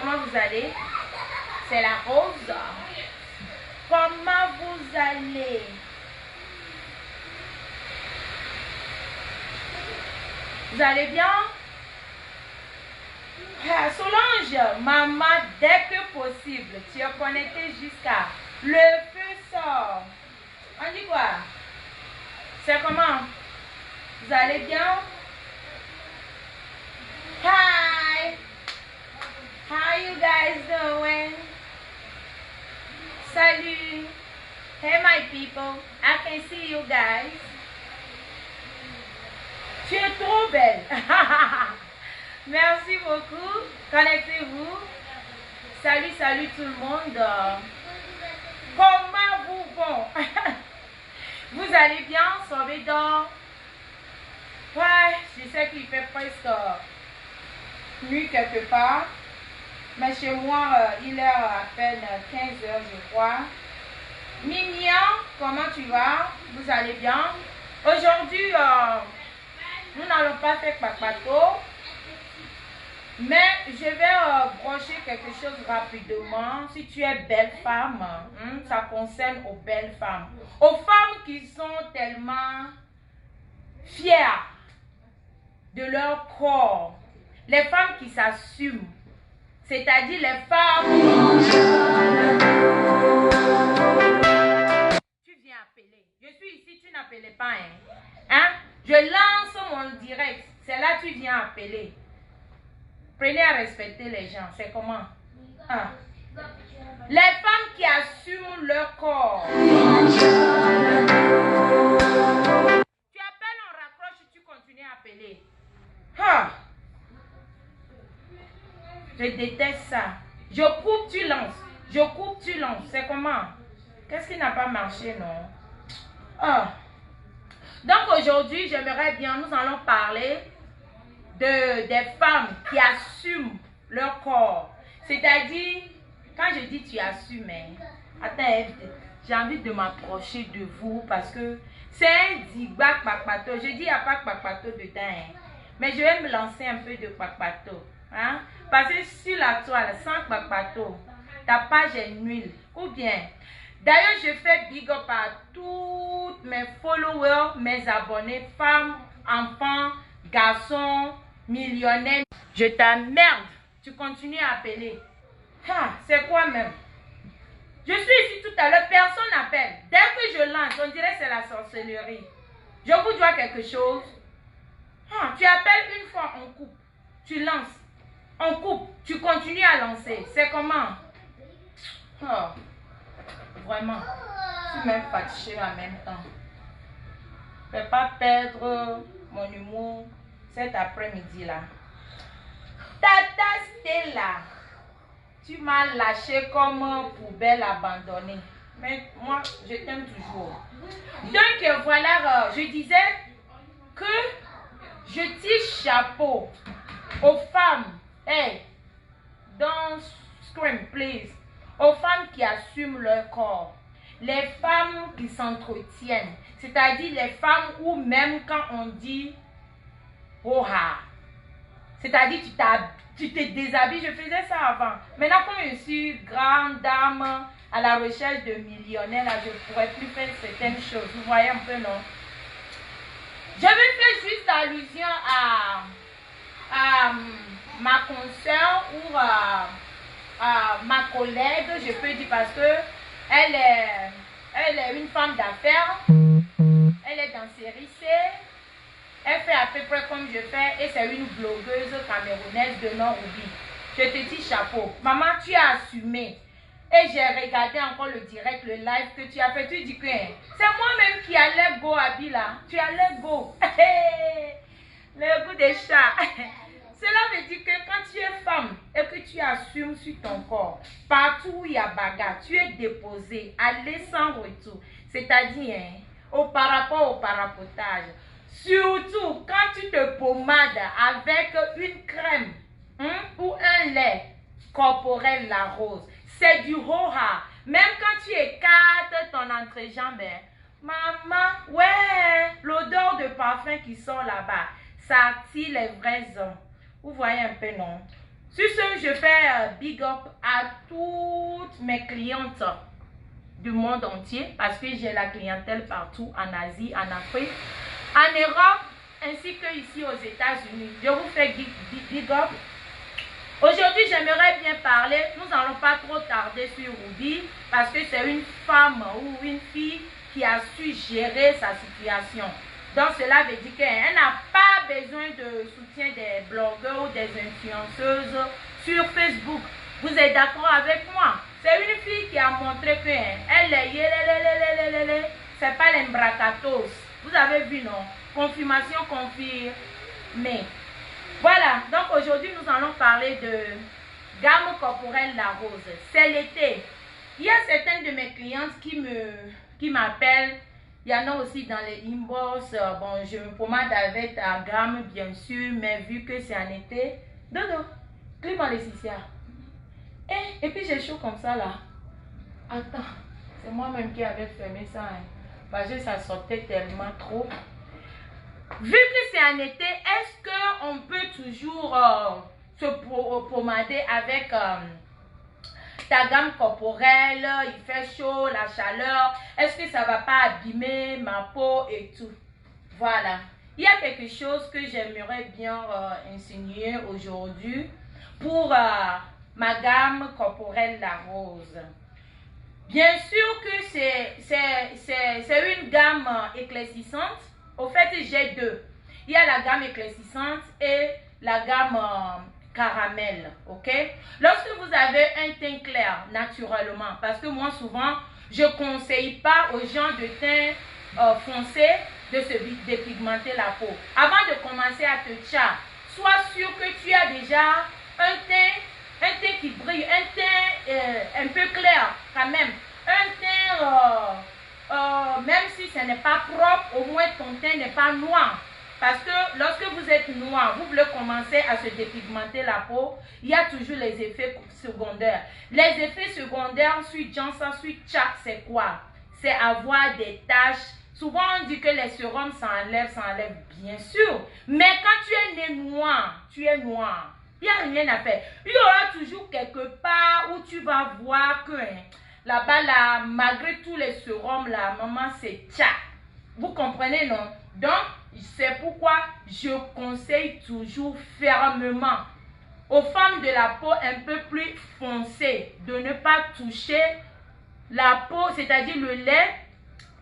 comment vous allez? C'est la Rose. Comment vous allez? Vous allez bien? Solange, maman, dès que possible, tu es connecté jusqu'à le feu sort. On dit quoi? C'est comment? Vous allez bien? Hi! How you guys doing? Salut! Hey my people, I can see you guys. Tu es trop belle! Merci beaucoup. Connectez-vous. Salut, salut tout le monde. Comment vous va? Vous allez bien? Sauvez donc. Ouais, je sais qu'il fait presque nuit quelque part. Mais chez moi, il est à peine 15 heures, je crois. Mignon, comment tu vas? Vous allez bien? Aujourd'hui, nous n'allons pas faire papato. Mais je vais brancher quelque chose rapidement. Si tu es belle femme, ça concerne aux belles femmes. Aux femmes qui sont tellement fières de leur corps. Les femmes qui s'assument. C'est-à-dire les femmes... Tu viens appeler. Je suis ici, tu n'appelais pas. Hein? Je lance mon direct. C'est là que tu viens appeler. Prenez à respecter les gens. C'est comment? Les femmes qui assument leur corps. Tu appelles, on raccroche, tu continues à appeler. Je déteste ça. Je coupe, tu lances. Je coupe, tu lances. C'est comment? Qu'est-ce qui n'a pas marché, non? Donc aujourd'hui, j'aimerais bien, nous allons parler des femmes qui assument leur corps. C'est-à-dire, quand je dis tu assumes, attends, j'ai envie de m'approcher de vous parce que c'est un digbak papato. Je dis il n'y a pas de papato dedans, mais je vais me lancer un peu de papato. Parce que sur la toile, sans papato, ta page est nulle. Ou bien, d'ailleurs, je fais big up à toutes mes followers, mes abonnés, femmes, enfants, garçons, millionnaires. Je t'emmerde. Tu continues à appeler. C'est quoi même? Je suis ici tout à l'heure, personne n'appelle. Dès que je lance, on dirait que c'est la sorcellerie. Je vous dois quelque chose. Tu appelles une fois, on coupe. Tu lances. On coupe. Tu continues à lancer. C'est comment? Vraiment. Je suis même fatiguée en même temps. Je ne vais pas perdre mon humour cet après-midi-là. Tata Stella, tu m'as lâché comme poubelle abandonnée. Mais moi, je t'aime toujours. Donc voilà, je disais que je tire chapeau aux femmes. Hey, don't scream, please. Aux femmes qui assument leur corps. Les femmes qui s'entretiennent. C'est-à-dire les femmes où même quand on dit oha. C'est-à-dire tu te déshabilles. Je faisais ça avant. Maintenant, comme je suis grande dame à la recherche de millionnaires, là, je ne pourrais plus faire certaines choses. Vous voyez un peu, non? Je vais faire juste allusion à ma consoeur ou à ma collègue, je peux dire, parce que elle est une femme d'affaires. Elle est dans série C. Elle fait à peu près comme je fais et c'est une blogueuse camerounaise de Nord-Roubi. Je te dis chapeau. Maman, tu as assumé. Et j'ai regardé encore le direct, le live que tu as fait. Tu dis que c'est moi-même qui allais go à Bila. Tu allais go. Le goût des chats. Cela veut dire que quand tu es femme et que tu assumes sur ton corps, partout où il y a bagarre, tu es déposé, aller sans retour. C'est-à-dire, par rapport au parapotage. Surtout quand tu te pommades avec une crème ou un lait corporel la rose. C'est du hoha. Même quand tu écartes ton entrejambe, maman, ouais, l'odeur de parfum qui sort là-bas, ça attire les vrais hommes. Vous voyez un peu, non? Sur ce, je fais big up à toutes mes clientes du monde entier parce que j'ai la clientèle partout en Asie, en Afrique, en Europe ainsi que ici aux États-Unis. Je vous fais big up. Aujourd'hui, j'aimerais bien parler, nous n'allons pas trop tarder sur Ruby parce que c'est une femme ou une fille qui a su gérer sa situation. Donc cela veut dire qu'elle n'a pas besoin de soutien des blogueurs ou des influenceuses sur Facebook. Vous êtes d'accord avec moi? C'est une fille qui a montré qu'elle est c'est pas l'embracatos. Vous avez vu, non? Confirmation confirmée. Voilà, donc aujourd'hui nous allons parler de gamme corporelle La Rose. C'est l'été. Il y a certaines de mes clientes qui m'appellent. Il y en a aussi dans les inbox. Bon, je me pommade avec ta gamme, bien sûr, mais vu que c'est en été. Dodo, climat Laetitia. Et puis j'ai chaud comme ça là. Attends, c'est moi-même qui avais fermé ça. Hein, parce que ça sortait tellement trop. Vu que c'est en été, est-ce qu'on peut toujours se pommader avec ta gamme corporelle? Il fait chaud, la chaleur. Est-ce que ça ne va pas abîmer ma peau et tout? Voilà. Il y a quelque chose que j'aimerais bien insinuer aujourd'hui pour ma gamme corporelle La Rose. Bien sûr que c'est une gamme éclaircissante. Au fait, j'ai deux. Il y a la gamme éclaircissante et la gamme caramel. Ok? Lorsque vous avez un teint clair, naturellement, parce que moi, souvent, je ne conseille pas aux gens de teint foncé de se dépigmenter la peau. Avant de commencer à te tcha, sois sûr que tu as déjà un teint qui brille, un teint un peu clair quand même. Un teint, même si ce n'est pas propre, au moins ton teint n'est pas noir. Parce que lorsque vous êtes noir, vous voulez commencer à se dépigmenter la peau, il y a toujours les effets secondaires. Les effets secondaires sur Jansa, sur Tchak, c'est quoi? C'est avoir des taches. Souvent on dit que les sérums s'enlèvent, bien sûr. Mais quand tu es né noir, tu es noir. Il n'y a rien à faire. Il y aura toujours quelque part où tu vas voir que là-bas, là, malgré tous les sérums, là, maman, c'est tchak. Vous comprenez, non? Donc, c'est pourquoi je conseille toujours fermement aux femmes de la peau un peu plus foncée de ne pas toucher la peau, c'est-à-dire le lait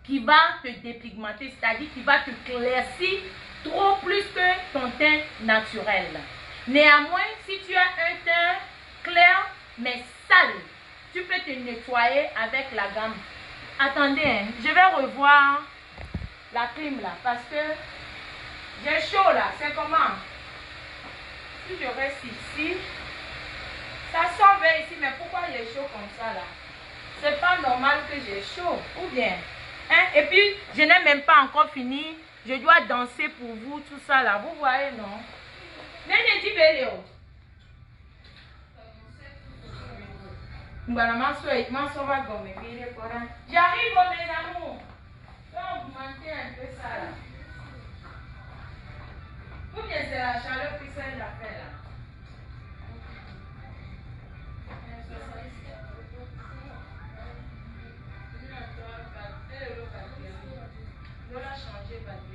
qui va te dépigmenter, c'est-à-dire qui va te claircir trop plus que ton teint naturel. Néanmoins, si tu as un teint clair mais sale, tu peux te nettoyer avec la gamme. Attendez, hein, je vais revoir la clim là parce que j'ai chaud là. C'est comment? Si je reste ici, ça sort vers ici, mais pourquoi j'ai chaud comme ça là? C'est pas normal que j'ai chaud, ou bien? Hein? Et puis, je n'ai même pas encore fini. Je dois danser pour vous, tout ça là. Vous voyez, non? J'arrive, mes amours. Je vais augmenter un peu ça là. Ou bien c'est la chaleur qui fait l'affaire là. Je vais la changer batterie.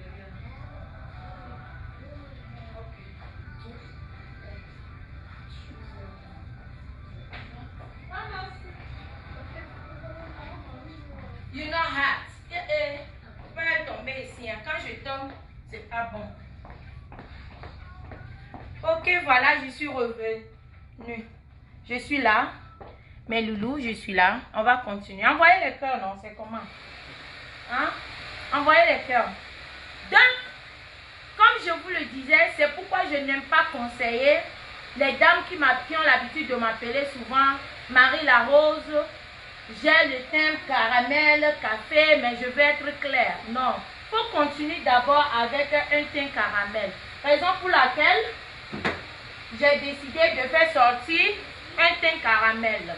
You know hot. Je vais tomber ici. Quand je tombe, c'est pas bon. Ok, voilà, je suis revenue. Je suis là. Mes loulous, je suis là. On va continuer. Envoyez les cœurs, non? C'est comment? Hein? Envoyez les cœurs. Donc, comme je vous le disais, c'est pourquoi je n'aime pas conseiller les dames qui ont l'habitude de m'appeler souvent Marie La Rose. J'ai le teint caramel, café, mais je veux être claire. Non, il faut continuer d'abord avec un teint caramel. Raison pour laquelle j'ai décidé de faire sortir un teint caramel.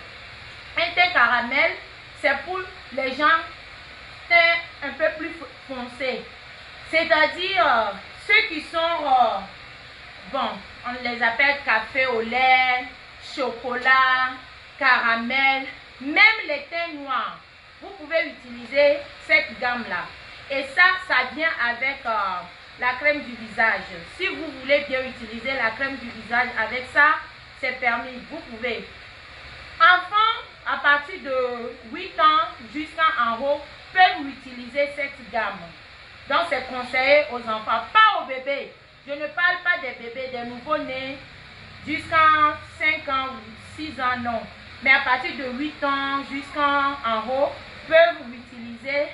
Un teint caramel, c'est pour les gens teint un peu plus foncé. C'est-à-dire ceux qui sont bon, on les appelle café au lait, chocolat, caramel, même les thés noirs. Vous pouvez utiliser cette gamme-là. Et ça vient avec la crème du visage. Si vous voulez bien utiliser la crème du visage avec ça, c'est permis, vous pouvez. Enfants, à partir de 8 ans jusqu'en haut, peuvent utiliser cette gamme. Donc, c'est conseillé aux enfants, pas aux bébés. Je ne parle pas des bébés, des nouveaux-nés, jusqu'à 5 ans, 6 ans, non. Mais à partir de 8 ans jusqu'en haut, peuvent utiliser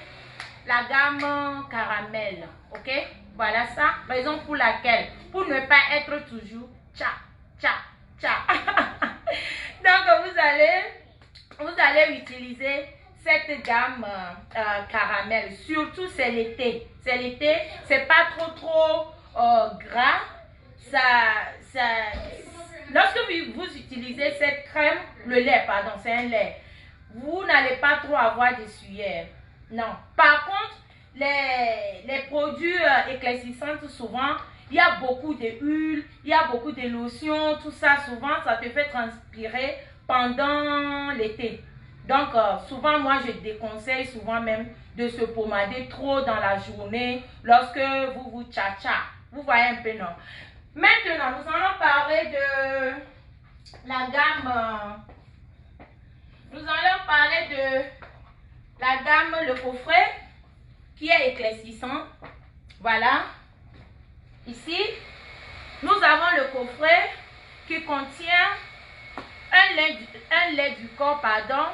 la gamme caramel. Ok? Voilà ça, raison pour laquelle, pour ne pas être toujours tcha, tcha, tcha. Donc, vous allez utiliser cette gamme caramel. Surtout, c'est l'été. C'est l'été, c'est pas trop gras. Lorsque vous utilisez cette crème, le lait, pardon, c'est un lait, vous n'allez pas trop avoir de sueur. Non. Par contre, les produits éclaircissants, souvent, il y a beaucoup d'huile, il y a beaucoup de lotions, tout ça, souvent, ça te fait transpirer pendant l'été. Donc, souvent, moi, je déconseille souvent même de se pommader trop dans la journée lorsque vous tcha-tcha. Vous voyez un peu, non? Maintenant, nous allons parler de la gamme. Nous allons parler de la gamme Le Coffret qui est éclaircissant. Voilà. Ici, nous avons le coffret qui contient un lait du corps, pardon,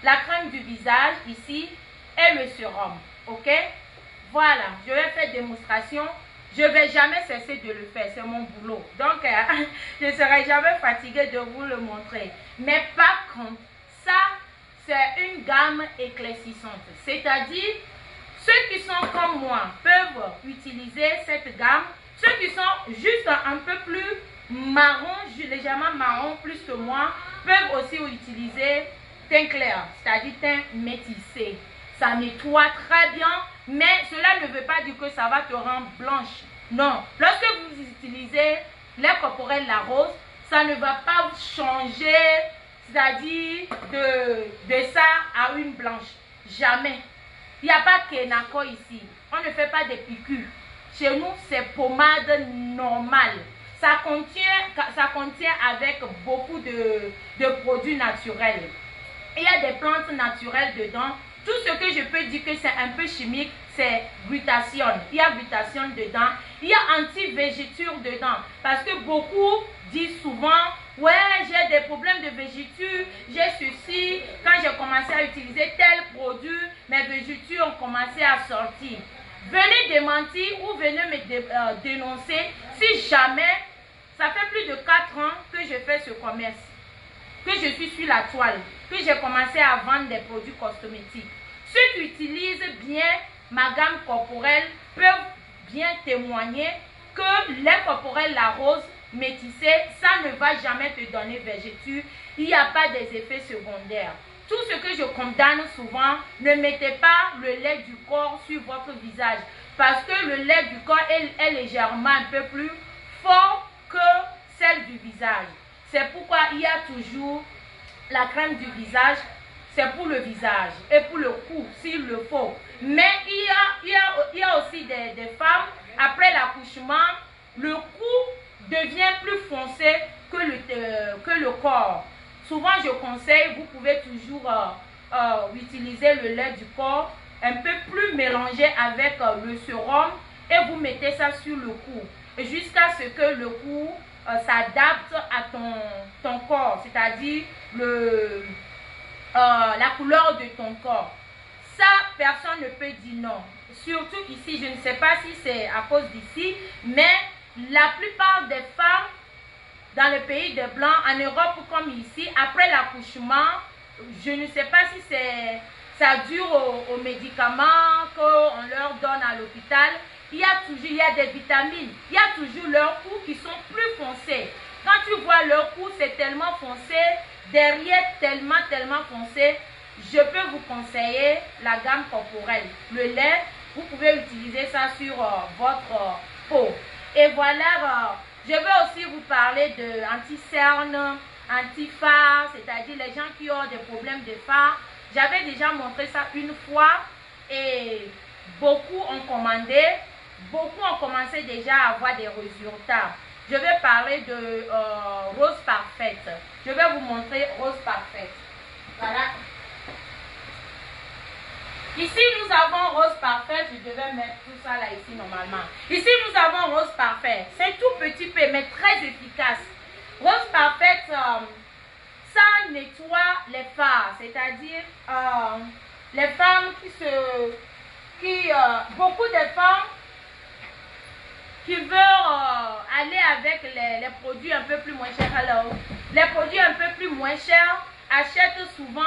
la crème du visage ici et le sérum. Ok? Voilà, je vais faire démonstration. Je ne vais jamais cesser de le faire, c'est mon boulot. Donc, je ne serai jamais fatiguée de vous le montrer. Mais par contre, ça, c'est une gamme éclaircissante. C'est-à-dire, ceux qui sont comme moi peuvent utiliser cette gamme. Ceux qui sont juste un peu plus marron, légèrement marron, plus que moi, peuvent aussi utiliser teint clair, c'est-à-dire teint métissé. Ça nettoie très bien, mais cela ne veut pas dire que ça va te rendre blanche. Non. Lorsque vous utilisez lait corporel la rose, ça ne va pas changer, c'est-à-dire de ça à une blanche. Jamais. Il n'y a pas Kenako ici. On ne fait pas des piqûres. Chez nous, c'est pommade normale. Ça contient avec beaucoup de produits naturels. Il y a des plantes naturelles dedans. Tout ce que je peux dire que c'est un peu chimique, c'est glutathione. Il y a glutathione dedans. Il y a anti-végéture dedans. Parce que beaucoup disent souvent, ouais, j'ai des problèmes de végéture, j'ai ceci. Quand j'ai commencé à utiliser tel produit, mes végétures ont commencé à sortir. Venez démentir ou venez me dénoncer si jamais, ça fait plus de 4 ans que je fais ce commerce, que je suis sur la toile, que j'ai commencé à vendre des produits cosmétiques. Ceux qui utilisent bien ma gamme corporelle peuvent bien témoigner que lait corporel la rose métissé, ça ne va jamais te donner végéture. Il n'y a pas des effets secondaires. Tout ce que je condamne souvent, ne mettez pas le lait du corps sur votre visage. Parce que le lait du corps est légèrement un peu plus fort que celle du visage. C'est pourquoi il y a toujours la crème du visage, c'est pour le visage et pour le cou, s'il le faut. Mais il y a aussi des femmes, après l'accouchement, le cou devient plus foncé que le corps. Souvent, je conseille, vous pouvez toujours utiliser le lait du corps un peu plus mélangé avec le sérum et vous mettez ça sur le cou. Jusqu'à ce que le cou s'adapte à ton corps, c'est-à-dire la couleur de ton corps. Ça, personne ne peut dire non. Surtout ici, je ne sais pas si c'est à cause d'ici, mais la plupart des femmes dans le pays des Blancs, en Europe comme ici, après l'accouchement, je ne sais pas si ça dure aux médicaments qu'on leur donne à l'hôpital. Il y a des vitamines, il y a toujours leurs cous qui sont plus foncés. Quand tu vois leur cou, c'est tellement foncé, derrière tellement foncé, je peux vous conseiller la gamme corporelle. Le lait, vous pouvez utiliser ça sur votre peau. Et voilà, Je vais aussi vous parler de anti-cerne, anti-phare, c'est-à-dire les gens qui ont des problèmes de phare. J'avais déjà montré ça une fois et beaucoup ont commandé, beaucoup ont commencé déjà à avoir des résultats. Je vais parler de Rose Parfaite. Je vais vous montrer Rose Parfaite. Voilà. Ici, nous avons Rose Parfaite. Je devais mettre tout ça là, ici, normalement. Ici, nous avons Rose Parfaite. C'est tout petit peu, mais très efficace. Rose Parfaite, ça nettoie les phares. C'est-à-dire, les femmes beaucoup de femmes qui veulent aller avec les produits un peu plus moins chers. Alors, les produits un peu plus moins chers achètent souvent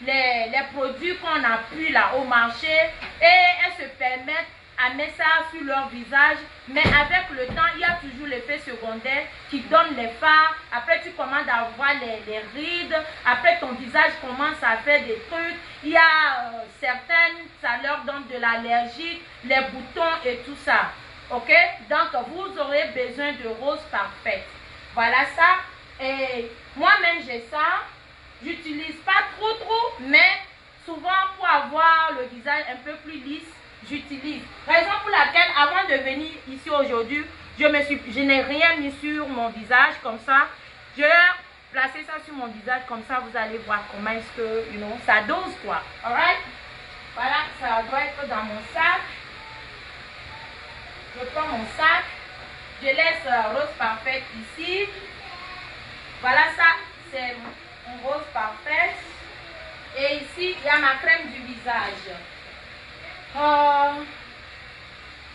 les produits qu'on a pu là au marché et elles se permettent à mettre ça sur leur visage, mais avec le temps il y a toujours l'effet secondaire qui donne les fards. Après tu commences à voir les rides, après ton visage commence à faire des trucs, il y a certaines, ça leur donne de l'allergie, les boutons et tout ça. Ok, donc vous aurez besoin de Rose Parfaite. Voilà ça. Et moi-même j'ai ça. J'utilise pas trop, mais souvent pour avoir le visage un peu plus lisse, j'utilise. Raison pour laquelle, avant de venir ici aujourd'hui, je n'ai rien mis sur mon visage comme ça. Je vais placer ça sur mon visage comme ça, vous allez voir comment est-ce que, ça dose quoi. Alright? Voilà, ça doit être dans mon sac. Je prends mon sac. Je laisse Rose Parfaite ici. Voilà ça, c'est une Rose Parfaite. Et ici, il y a ma crème du visage.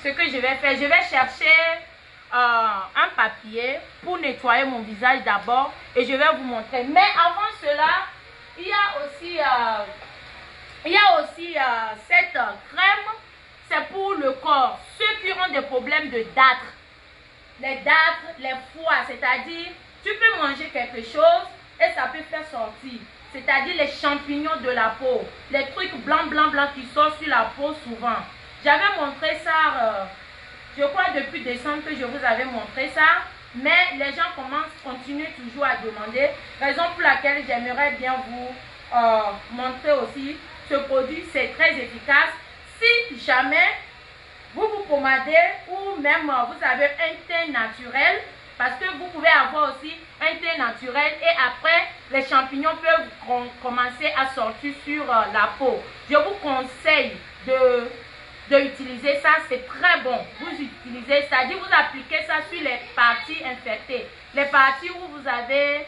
Ce que je vais faire, je vais chercher un papier pour nettoyer mon visage d'abord et je vais vous montrer. Mais avant cela, il y a aussi cette crème, c'est pour le corps. Ceux qui ont des problèmes de dartres, les dartres, les foies, c'est-à-dire tu peux manger quelque chose et ça peut faire sortir. C'est-à-dire les champignons de la peau, les trucs blancs qui sortent sur la peau souvent. J'avais montré ça, je crois depuis décembre que je vous avais montré ça, mais les gens continuent toujours à demander, raison pour laquelle j'aimerais bien vous montrer aussi ce produit, c'est très efficace. Si jamais vous vous pommadez ou même vous avez un teint naturel, parce que vous pouvez avoir aussi un teint naturel et après les champignons peuvent commencer à sortir sur la peau. Je vous conseille de utiliser ça, c'est très bon. Vous utilisez, c'est-à-dire vous appliquez ça sur les parties infectées, les parties où vous avez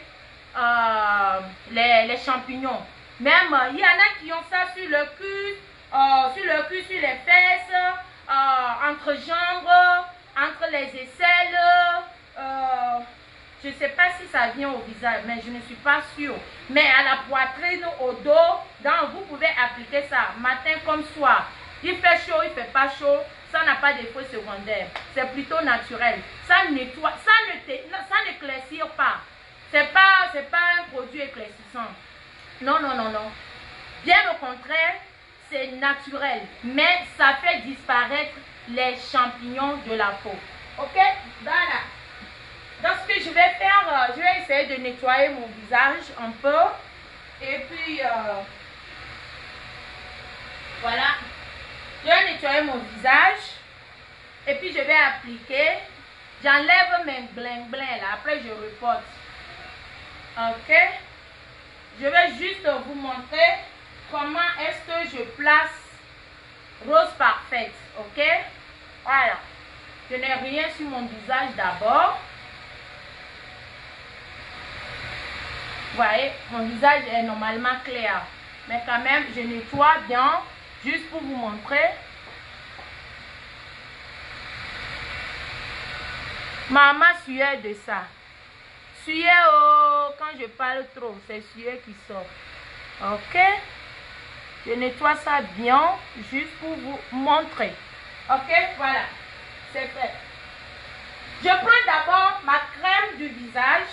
les champignons. Même il y en a qui ont ça sur le cul, sur les fesses, entre jambes, entre les aisselles. Je ne sais pas si ça vient au visage, mais je ne suis pas sûre. Mais à la poitrine, au dos, vous pouvez appliquer ça matin comme soir. Il fait chaud, il ne fait pas chaud, ça n'a pas d'effet secondaire. C'est plutôt naturel. Ça nettoie, ça n'éclaircit pas. C'est pas un produit éclaircissant. Non. Bien au contraire, c'est naturel. Mais ça fait disparaître les champignons de la peau. Ok? Voilà. Donc ce que je vais faire, je vais essayer de nettoyer mon visage un peu. Et puis, voilà. Je vais nettoyer mon visage. Et puis je vais appliquer. J'enlève mes bling là. Après je reporte. Ok. Je vais juste vous montrer comment est-ce que je place Rose Parfaite. Ok. Voilà. Je n'ai rien sur mon visage d'abord. Vous voyez, mon visage est normalement clair. Mais quand même, je nettoie bien, juste pour vous montrer. Maman suait de ça. Suait, quand je parle trop, c'est suait qui sort. Ok? Je nettoie ça bien, juste pour vous montrer. Ok? Voilà. C'est fait. Je prends d'abord ma crème du visage.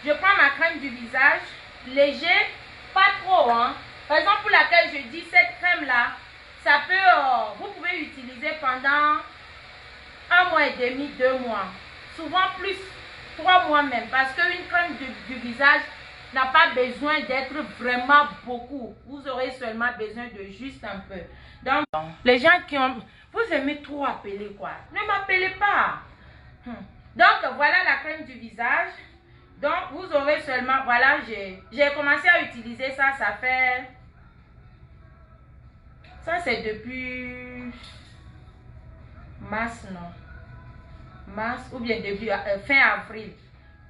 Je prends ma crème du visage, léger, pas trop, hein. Raison pour laquelle je dis cette crème-là, ça peut, vous pouvez l'utiliser pendant 1 mois et demi, 2 mois. souvent plus 3 mois même, parce qu'une crème du visage n'a pas besoin d'être vraiment beaucoup. Vous aurez seulement besoin de juste un peu. Donc, les gens qui ont... Vous aimez trop appeler quoi? Ne m'appelez pas. Donc, voilà la crème du visage. Donc, vous aurez seulement... Voilà, j'ai commencé à utiliser ça. Ça fait... Ça, c'est depuis... mars, non? Mars ou bien début... fin avril.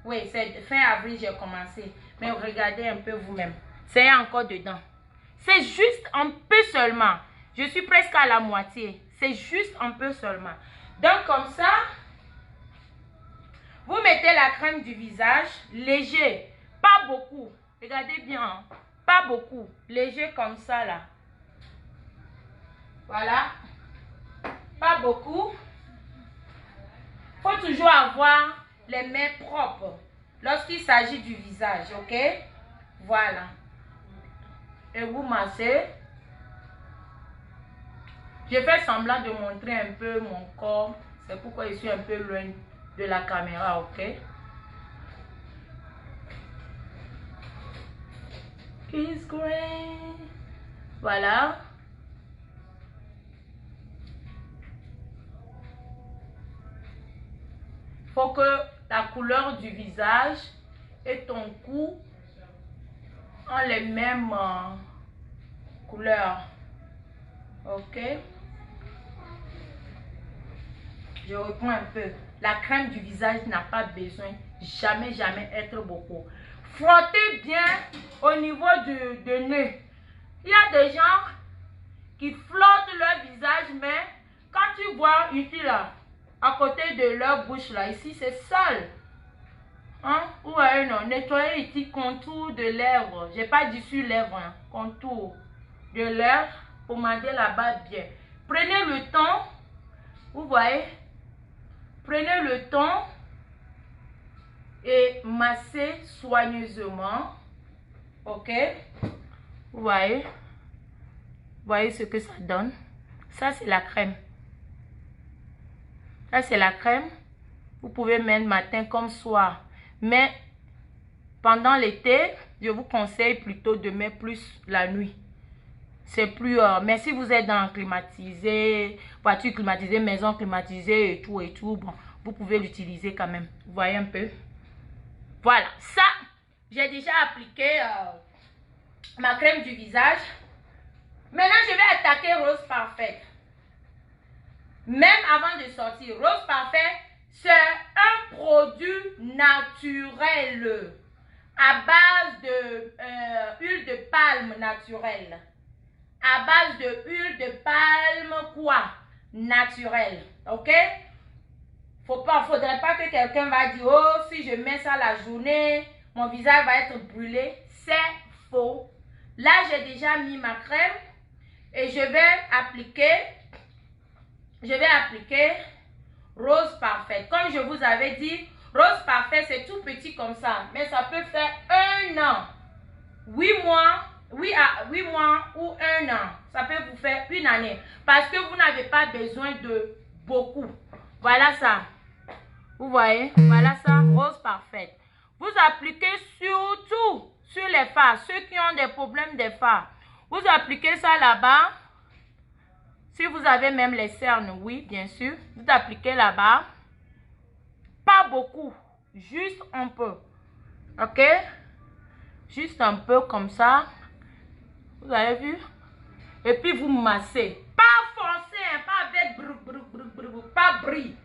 Oui, c'est fin avril j'ai commencé. Mais regardez un peu vous-même. C'est encore dedans. C'est juste un peu seulement. Je suis presque à la moitié. C'est juste un peu seulement. Donc, comme ça... Vous mettez la crème du visage, léger, pas beaucoup. Regardez bien, hein? Pas beaucoup. Léger comme ça, là. Voilà. Pas beaucoup. Il faut toujours avoir les mains propres lorsqu'il s'agit du visage, ok? Voilà. Et vous massez. Je fais semblant de montrer un peu mon corps. C'est pourquoi je suis un peu loin de la caméra, ok? Kiss Grey. Voilà. Faut que la couleur du visage et ton cou ont les mêmes couleurs. Ok? Je reprends un peu. La crème du visage n'a pas besoin jamais être beaucoup. Frottez bien au niveau de nez. Il y a des gens qui flottent leur visage, mais quand tu vois ici là, à côté de leur bouche là, ici c'est sale. Hein? Ou non, nettoyez ici contour de lèvres. J'ai pas dit sur lèvres, hein. Contour de lèvres, pommadez là-bas bien. Prenez le temps, vous voyez, prenez le temps et massez soigneusement. Ok? Vous voyez ce que ça donne? Ça, c'est la crème. Ça, c'est la crème. Vous pouvez mettre matin comme soir. Mais pendant l'été, je vous conseille plutôt de mettre plus la nuit. C'est plus... mais si vous êtes dans climatisé, voiture climatisée, maison climatisée et tout, bon, vous pouvez l'utiliser quand même. Vous voyez un peu? Voilà. Ça, j'ai déjà appliqué ma crème du visage. Maintenant, je vais attaquer Rose Parfait. Même avant de sortir, Rose Parfait, c'est un produit naturel à base de huile de palme naturelle. À base de huile de palme quoi? Naturelle. Ok? Faudrait pas que quelqu'un va dire, oh, si je mets ça la journée, mon visage va être brûlé. C'est faux. Là, j'ai déjà mis ma crème et je vais appliquer Rose Parfait. Comme je vous avais dit, Rose Parfait, c'est tout petit comme ça. Mais ça peut faire 1 an. 8 mois ou 1 an. Ça peut vous faire 1 année. Parce que vous n'avez pas besoin de beaucoup. Voilà ça. Vous voyez? Voilà ça, Rose Parfait. Vous appliquez surtout sur les fards. Ceux qui ont des problèmes des fards. Vous appliquez ça là-bas. Si vous avez même les cernes, oui, bien sûr. Vous appliquez là-bas. Pas beaucoup. Juste un peu. Ok? Juste un peu comme ça. Vous avez vu? Et puis vous massez. Pas forcé, hein, pas avec pas bris.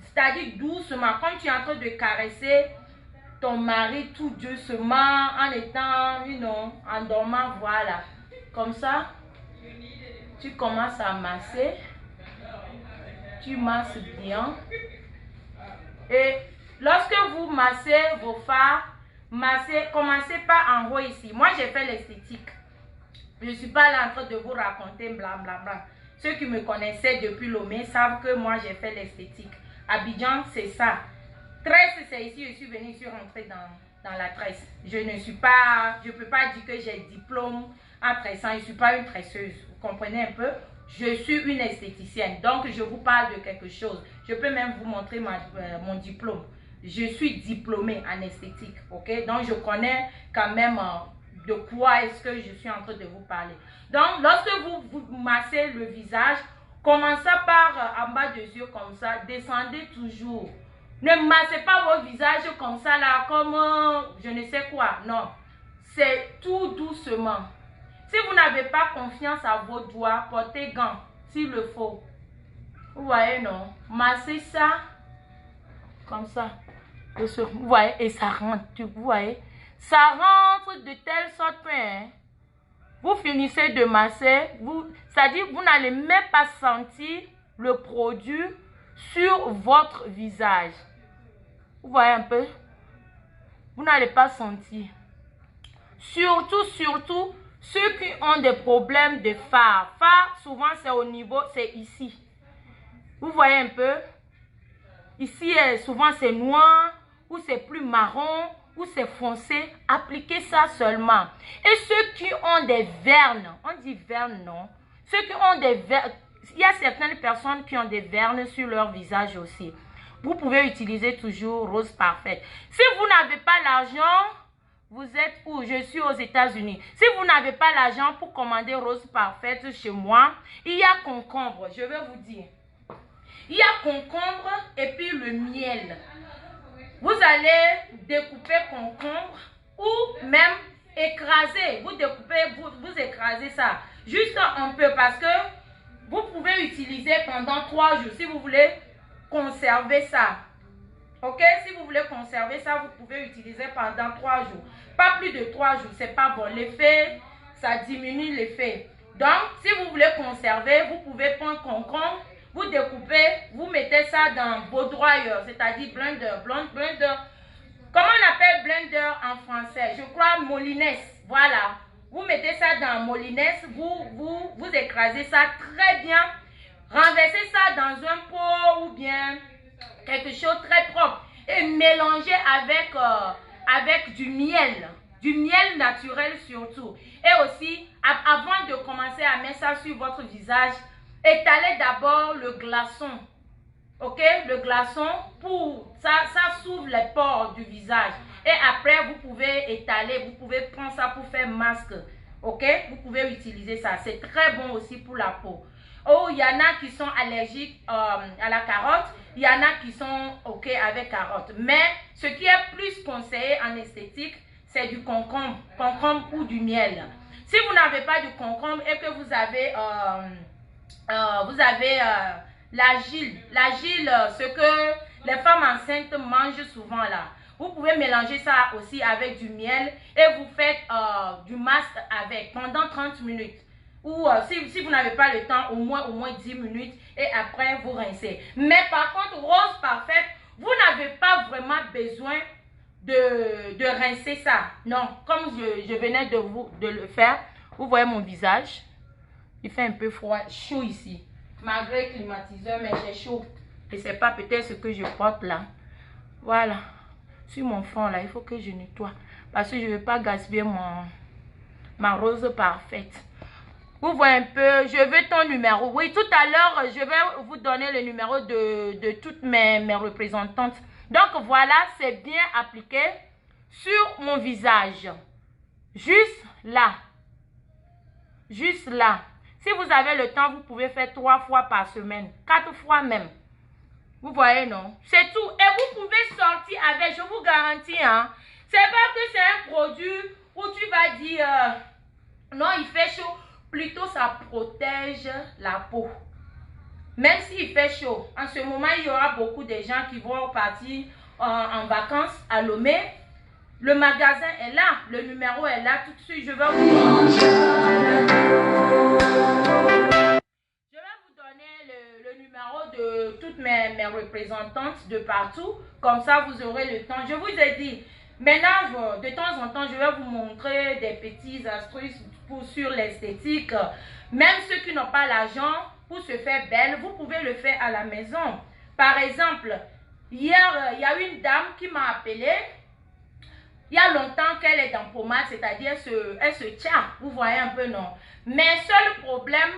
C'est-à-dire doucement. Comme tu es en train de caresser ton mari tout doucement en étant, en dormant, voilà. Comme ça. Tu commences à masser. Tu masses bien. Et lorsque vous massez vos fards, commencez pas en haut ici. Moi, j'ai fait l'esthétique. Je ne suis pas là en train de vous raconter blablabla. Ceux qui me connaissaient depuis Lomé savent que moi, j'ai fait l'esthétique. Abidjan, c'est ça. Tresse, c'est ici. Je suis venue, je suis rentrée dans la tresse. Je ne peux pas dire que j'ai diplôme en tressant. Je ne suis pas une tresseuse. Vous comprenez un peu? je suis une esthéticienne. Donc, je vous parle de quelque chose. Je peux même vous montrer mon diplôme. Je suis diplômée en esthétique, ok? Donc, je connais quand même de quoi est-ce que je suis en train de vous parler. Donc, lorsque vous massez le visage, commencez par en bas des yeux comme ça, descendez toujours. Ne massez pas votre visage comme ça là, comme je ne sais quoi. Non, c'est tout doucement. Si vous n'avez pas confiance à vos doigts, portez gants s'il le faut. Vous voyez, non? Massez ça comme ça. Vous voyez, et ça rentre. Vous voyez? Ça rentre de telle sorte que vous finissez de masser. C'est-à-dire vous n'allez même pas sentir le produit sur votre visage. Vous voyez un peu? Vous n'allez pas sentir. Surtout, ceux qui ont des problèmes de fards. Fards, souvent, c'est au niveau, c'est ici. Vous voyez un peu? Ici, souvent, c'est noir, ou c'est plus marron, ou c'est foncé. Appliquez ça seulement. Et ceux qui ont des vernes, on dit vernes, non? Ceux qui ont des vernes, il y a certaines personnes qui ont des vernes sur leur visage aussi. Vous pouvez utiliser toujours Rose Parfaite. Si vous n'avez pas l'argent, vous êtes où? Je suis aux États-Unis. Si vous n'avez pas l'argent pour commander Rose Parfaite chez moi, il y a concombre, je vais vous dire. Il y a concombre et puis le miel. Vous allez découper concombre ou même écraser. Vous découpez, vous écrasez ça. Juste un peu parce que vous pouvez utiliser pendant 3 jours si vous voulez conserver ça. Ok, si vous voulez conserver ça, vous pouvez utiliser pendant 3 jours. Pas plus de 3 jours, c'est pas bon. L'effet, ça diminue l'effet. Donc, si vous voulez conserver, vous pouvez prendre concombre, vous découpez, vous mettez ça dans baudroyeur, c'est-à-dire blender. Comment on appelle blender en français? Je crois molinesse. Voilà. Vous mettez ça dans molinesse, vous écrasez ça très bien. Renversez ça dans un pot ou bien quelque chose très propre et mélangez avec du miel naturel surtout. Et aussi, avant de commencer à mettre ça sur votre visage, étalez d'abord le glaçon. Ok, le glaçon, pour ça s'ouvre les pores du visage. Et après, vous pouvez étaler, vous pouvez prendre ça pour faire masque. Ok, vous pouvez utiliser ça. C'est très bon aussi pour la peau. Oh, il y en a qui sont allergiques à la carotte. Il y en a qui sont ok avec carotte. Mais ce qui est plus conseillé en esthétique, c'est du concombre ou du miel. Si vous n'avez pas du concombre et que vous avez l'argile, ce que les femmes enceintes mangent souvent là. Vous pouvez mélanger ça aussi avec du miel et vous faites du masque avec pendant 30 minutes. Ou si vous n'avez pas le temps, au moins 10 minutes et après vous rincez. Mais par contre, Rose Parfaite, vous n'avez pas vraiment besoin de rincer ça. Non, comme je venais de le faire, vous voyez mon visage. Il fait un peu froid, chaud ici. Malgré le climatiseur, mais j'ai chaud. Et c'est pas peut-être ce que je porte là. Voilà. Sur mon front là, il faut que je nettoie. Parce que je ne veux pas gaspiller ma Rose Parfaite. Vous voyez un peu, je veux ton numéro. Oui, tout à l'heure, je vais vous donner le numéro de toutes mes représentantes. Donc voilà, c'est bien appliqué sur mon visage. Juste là. Juste là. Si vous avez le temps, vous pouvez faire 3 fois par semaine. 4 fois même. Vous voyez, non? C'est tout. Et vous pouvez sortir avec, je vous garantis, hein. C'est pas que c'est un produit où tu vas dire, non, il fait chaud. Plutôt, ça protège la peau. Même s'il fait chaud. En ce moment, il y aura beaucoup de gens qui vont partir en vacances à Lomé. Le magasin est là. Le numéro est là. Tout de suite, je vais vous donner le numéro de toutes mes représentantes de partout. Comme ça, vous aurez le temps. Je vous ai dit, maintenant, de temps en temps, je vais vous montrer des petites astuces sur l'esthétique. Même ceux qui n'ont pas l'argent pour se faire belle, vous pouvez le faire à la maison. Par exemple, hier, il y a une dame qui m'a appelé. Il y a longtemps qu'elle est en pommade, c'est-à-dire elle se tient. Vous voyez un peu, non? Mais seul problème,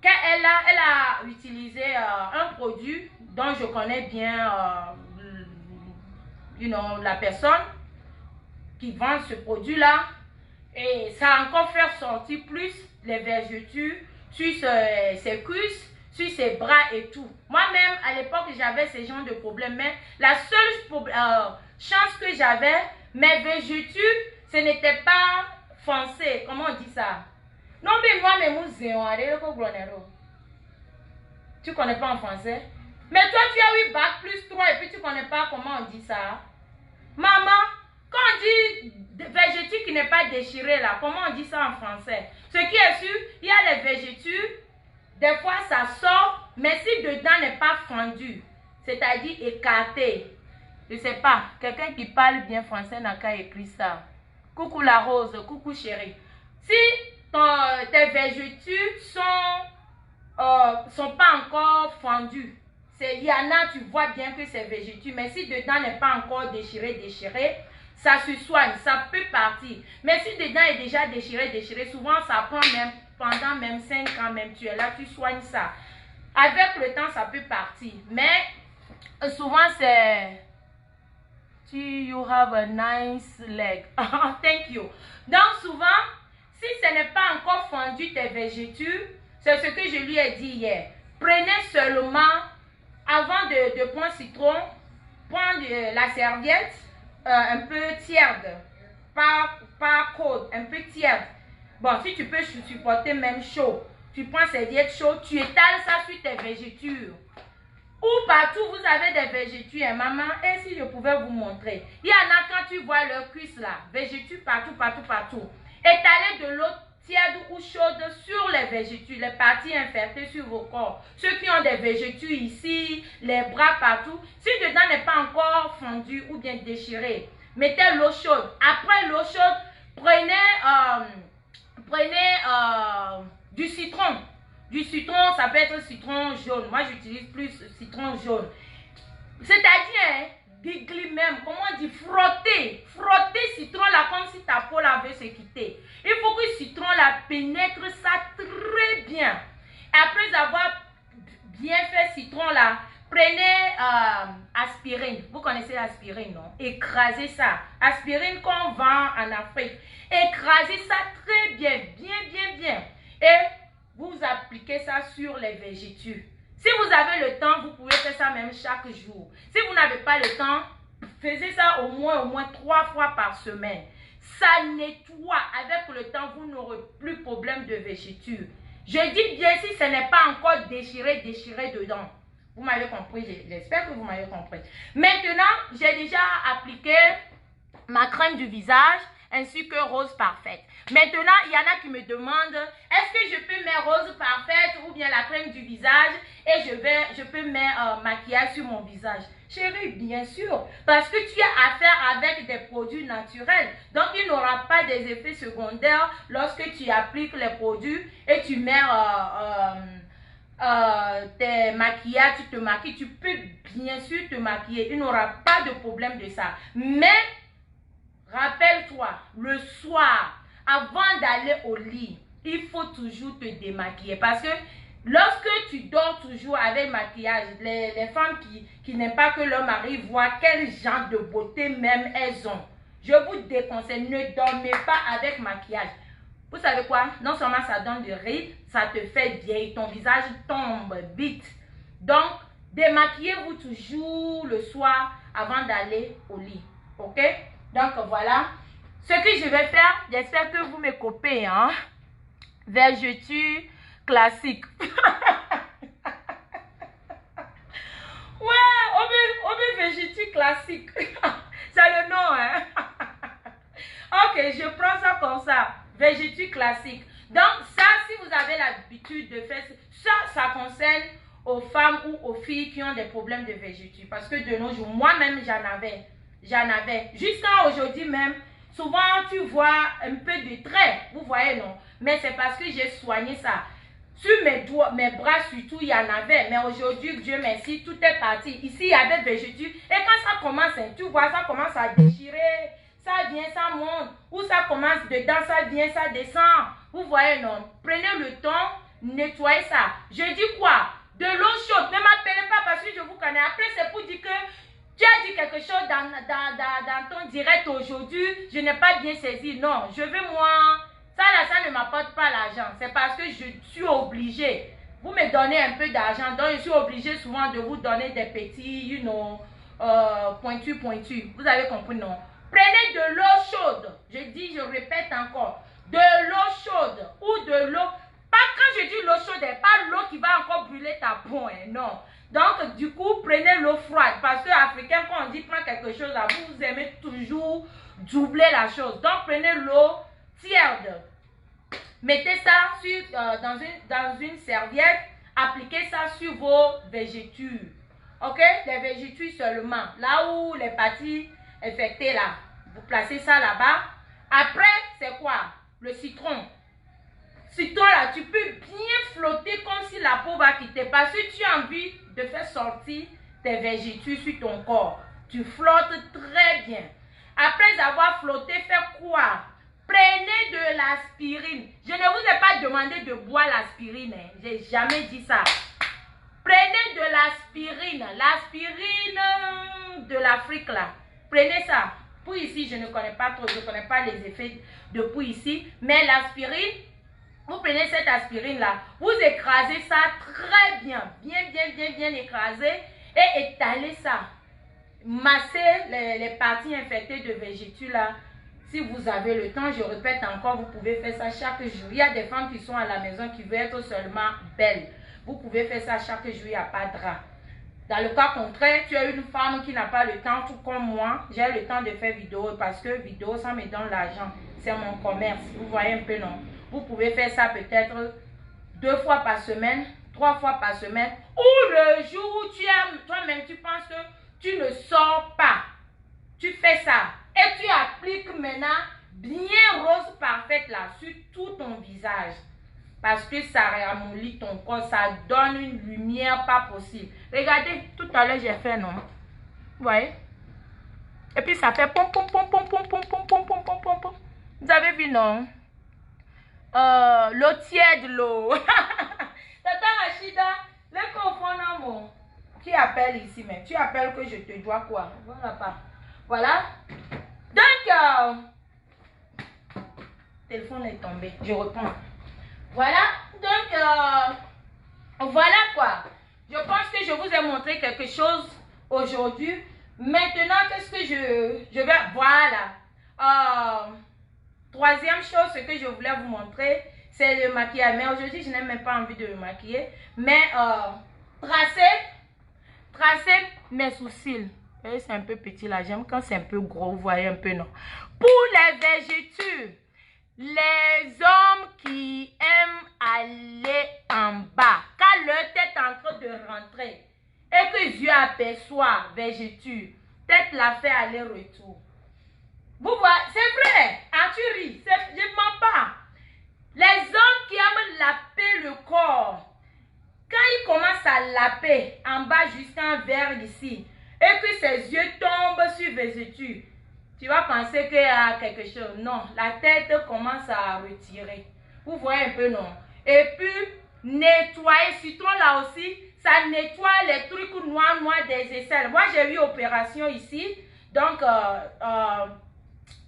elle a utilisé un produit dont je connais bien la personne qui vend ce produit-là. Et ça a encore fait sortir plus les vergetures sur ses cuisses, sur ses bras et tout. Moi-même, à l'époque, j'avais ce genre de problème. Mais la seule chance que j'avais, mes vergetures, ce n'était pas foncé. Comment on dit ça? Non, mais moi, tu connais pas en français? Mais toi, tu as eu bac plus 3 et puis tu connais pas comment on dit ça? Maman, quand on dit végéture qui n'est pas déchirée là, comment on dit ça en français? Ce qui est sûr, il y a les végétures, des fois ça sort, mais si dedans n'est pas fendu, c'est-à-dire écarté. Je sais pas, quelqu'un qui parle bien français n'a qu'à écrire ça. Coucou la rose, coucou chérie. Si tes végétures sont pas encore fendues, il y en a, tu vois bien que c'est végéture, mais si dedans n'est pas encore déchiré, ça se soigne, ça peut partir. Mais si dedans est déjà déchiré, souvent ça prend même, pendant même 5 ans, même tu es là, tu soignes ça. Avec le temps, ça peut partir. Mais souvent c'est... You have a nice leg. Thank you. Donc souvent, si ce n'est pas encore fondu tes végétures, c'est ce que je lui ai dit hier. Prenez seulement, avant de prendre citron, prendre la serviette un peu tiède, pas chaude, un peu tiède. Bon, si tu peux supporter même chaud, tu prends serviette chaude, tu étales ça sur tes végétures. Ou partout vous avez des végétures, hein, maman, et si je pouvais vous montrer. Il y en a quand tu vois leur cuisse là, végétures partout. Étalez de l'eau tiède ou chaude sur les végétures, les parties infectées sur vos corps. Ceux qui ont des végétures ici, les bras partout, si dedans n'est pas encore fondu ou bien déchiré, mettez l'eau chaude. Après l'eau chaude, prenez du citron. Du citron, ça peut être citron jaune. Moi, j'utilise plus citron jaune. C'est-à-dire, dégli même, comment on dit, frotter citron là comme si ta peau là veut se quitter. Il faut que le citron là pénètre ça très bien. Après avoir bien fait citron là, prenez aspirine. Vous connaissez l'aspirine, non? Écrasez ça. Aspirine qu'on vend en Afrique. Écrasez ça très bien, bien. Et vous appliquez ça sur les végétures. Si vous avez le temps, vous pouvez faire ça même chaque jour. Si vous n'avez pas le temps, faites ça au moins 3 fois par semaine. Ça nettoie. Avec le temps, vous n'aurez plus de problème de végéture. Je dis bien si ce n'est pas encore déchiré dedans. Vous m'avez compris, j'espère que vous m'avez compris. Maintenant, j'ai déjà appliqué ma crème du visage ainsi que Rose Parfaite. Maintenant, il y en a qui me demandent, est-ce que je peux mettre Rose Parfaite ou bien la crème du visage et je peux mettre maquillage sur mon visage? Chérie, bien sûr, parce que tu as affaire avec des produits naturels. Donc, il n'aura pas des effets secondaires lorsque tu appliques les produits et tu mets tes maquillages, tu te maquilles. Tu peux bien sûr te maquiller. Il n'aura pas de problème de ça. Mais, rappelle-toi, le soir, avant d'aller au lit, il faut toujours te démaquiller. Parce que lorsque tu dors toujours avec maquillage, les femmes qui n'aiment pas que leur mari voit quel genre de beauté même elles ont, je vous déconseille, ne dormez pas avec maquillage. Vous savez quoi? Non seulement ça donne des rides, ça te fait vieillir, ton visage tombe vite. Donc, démaquillez-vous toujours le soir avant d'aller au lit. Ok? Donc, voilà. Ce que je vais faire, j'espère que vous me copez, hein? Vergeture classique. Ouais, on met vergeture classique. C'est le nom, hein? Ok, je prends ça comme ça. Vergeture classique. Donc, ça, si vous avez l'habitude de faire ça concerne aux femmes ou aux filles qui ont des problèmes de vergeture. Parce que de nos jours, moi-même, j'en avais. Jusqu'à aujourd'hui même, souvent, tu vois un peu de traits. Vous voyez, non? Mais c'est parce que j'ai soigné ça. Sur mes doigts, mes bras surtout, il y en avait. Mais aujourd'hui, Dieu merci, tout est parti. Ici, il y avait vergeture. Et quand ça commence, tu vois, ça commence à déchirer. Ça vient, ça monte. Ou ça commence dedans, ça vient, ça descend. Vous voyez, non? Prenez le temps nettoyez ça. Je dis quoi? De l'eau chaude. Ne m'appelez pas parce que je vous connais. Après, c'est pour dire que tu as dit quelque chose dans ton direct aujourd'hui. Je n'ai pas bien saisi. Non, je veux moi. Ça ne m'apporte pas l'argent. C'est parce que je suis obligée. Vous me donnez un peu d'argent. Donc, je suis obligée souvent de vous donner des petits, pointus. Vous avez compris, non? Prenez de l'eau chaude. Je dis, je répète encore. De l'eau chaude ou de l'eau. Pas quand je dis l'eau chaude, pas l'eau qui va encore brûler ta peau, hein, non. Donc, du coup, prenez l'eau froide. Parce que Africain, quand on dit prends quelque chose là, vous aimez toujours doubler la chose. Donc, prenez l'eau tiède. Mettez ça dans une serviette. Appliquez ça sur vos végétures. Ok? Les végétures seulement. Là où les parties infectées là. Vous placez ça là-bas. Après, c'est quoi? Le citron. Citron là, tu peux bien flotter comme si la peau va quitter. Parce que tu as envie de faire sortir tes végétures sur ton corps. Tu flottes très bien. Après avoir flotté, fais quoi? Prenez de l'aspirine. Je ne vous ai pas demandé de boire l'aspirine. Hein. Je n'ai jamais dit ça. Prenez de l'aspirine. L'aspirine de l'Afrique là. Prenez ça. Pour ici, je ne connais pas trop. Je ne connais pas les effets de pour ici. Mais l'aspirine, vous prenez cette aspirine là. Vous écrasez ça très bien. Bien écrasé. Et étalez ça. Massez les parties infectées de végétures là. Si vous avez le temps, je répète encore, vous pouvez faire ça chaque jour. Il y a des femmes qui sont à la maison qui veulent être seulement belles. Vous pouvez faire ça chaque jour, il n'y a pas de drap. Dans le cas contraire, tu as une femme qui n'a pas le temps, tout comme moi. J'ai le temps de faire vidéo parce que vidéo, ça me donne l'argent. C'est mon commerce. Vous voyez un peu, non? Vous pouvez faire ça peut-être 2 fois par semaine, 3 fois par semaine. Ou le jour où tu aimes, toi-même, tu penses que tu ne sors pas. Tu fais ça. Et tu appliques maintenant bien rose parfaite là sur tout ton visage. Parce que ça ramollit ton corps, ça donne une lumière pas possible. Regardez, tout à l'heure j'ai fait, non? Vous voyez? Et puis ça fait pom pom pom pom pom pom pom pom pom pom pom pom. Vous avez vu, non? L'eau tiède, l'eau. Tata Rachida, le confondant, mon. Tu appelles ici, mais tu appelles que je te dois quoi? Voilà pas. Voilà. Donc, téléphone est tombé. Je reprends. Voilà. Donc, voilà quoi. Je pense que je vous ai montré quelque chose aujourd'hui. Maintenant, qu'est-ce que je vais... Voilà. Troisième chose, ce que je voulais vous montrer, c'est le maquillage. Mais aujourd'hui, je n'ai même pas envie de me maquiller. Mais tracer mes sourcils. C'est un peu petit là. J'aime quand c'est un peu gros. Vous voyez un peu, non? Pour les végétures, les hommes qui aiment aller en bas, quand leur tête est en train de rentrer et que Dieu aperçoit végéture, tête la fait aller-retour. Vous voyez, c'est vrai. Tu ris. Je ne mens pas. Les hommes qui aiment laper le corps, quand ils commencent à laper en bas jusqu'en vers ici, et que ses yeux tombent sur végéture, tu vas penser qu'il y a quelque chose. Non, la tête commence à retirer. Vous voyez un peu, non? Et puis, nettoyer, citron là aussi, ça nettoie les trucs noirs des aisselles. Moi, j'ai eu opération ici. Donc,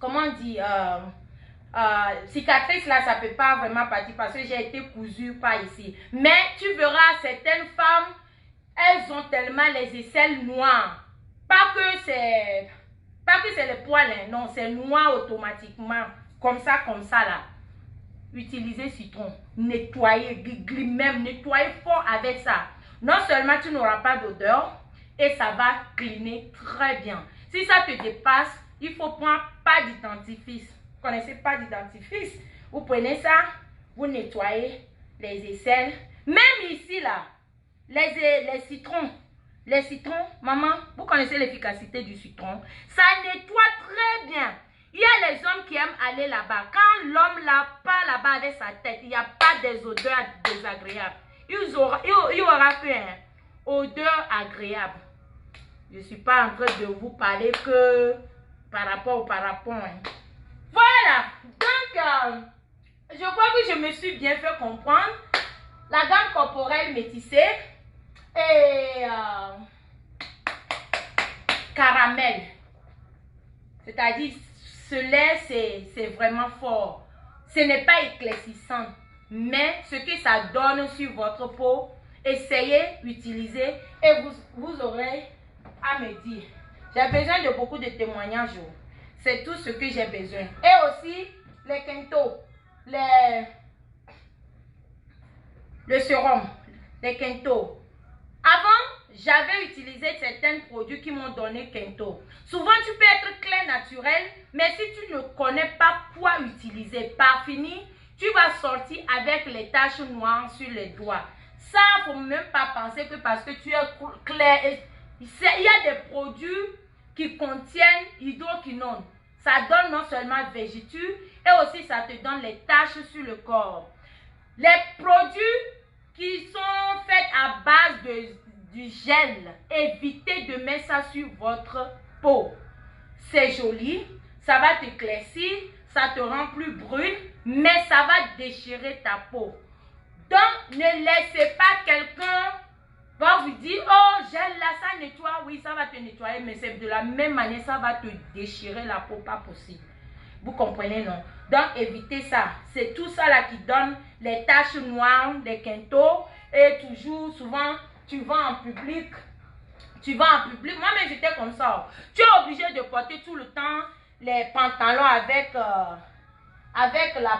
comment on dit? Cicatrice là, ça ne peut pas vraiment partir parce que j'ai été cousue par ici. Mais tu verras, certaines femmes, elles ont tellement les aisselles noires. Pas que c'est les poils, hein, non, c'est noir automatiquement. Comme ça là. Utilisez citron. Nettoyez, même nettoyez fort avec ça. Non seulement tu n'auras pas d'odeur et ça va cleaner très bien. Si ça te dépasse, il faut prendre pas d'identifice. Vous connaissez pas d'identifice? Vous prenez ça, vous nettoyez les aisselles. Même ici là, les citrons. Les citrons, maman, vous connaissez l'efficacité du citron. Ça nettoie très bien. Il y a les hommes qui aiment aller là-bas. Quand l'homme là part là-bas avec sa tête, il n'y a pas des odeurs désagréables. Il aura fait une odeur agréable. Je ne suis pas en train de vous parler que par rapport au parapluie. Hein. Voilà. Donc, je crois que je me suis bien fait comprendre. la gamme corporelle métissée et caramel. C'est-à-dire, ce lait, c'est vraiment fort. Ce n'est pas éclaircissant, mais ce que ça donne sur votre peau, essayez, utilisez et vous aurez à me dire. J'ai besoin de beaucoup de témoignages. C'est tout ce que j'ai besoin. Et aussi, les Kento, le sérum, les Kento. Avant, j'avais utilisé certains produits qui m'ont donné Kento. Souvent, tu peux être clair naturel, mais si tu ne connais pas quoi utiliser, par fini, tu vas sortir avec les taches noires sur les doigts. Ça, il ne faut même pas penser que parce que tu es clair, il y a des produits qui contiennent hydroquinone. Ça donne non seulement végéture, et aussi ça te donne les taches sur le corps. Les produits qui sont faits à base du gel, évitez de mettre ça sur votre peau. C'est joli, ça va t'éclaircir, ça te rend plus brune, mais ça va déchirer ta peau. Donc, ne laissez pas quelqu'un va vous dire, oh, gel là, ça nettoie, oui, ça va te nettoyer, mais c'est de la même manière, ça va te déchirer la peau, pas possible. Vous comprenez, non? Donc, évitez ça. C'est tout ça là qui donne les taches noires, les quintos, et toujours, souvent, tu vas en public. Moi-même, j'étais comme ça. Tu es obligé de porter tout le temps les pantalons avec la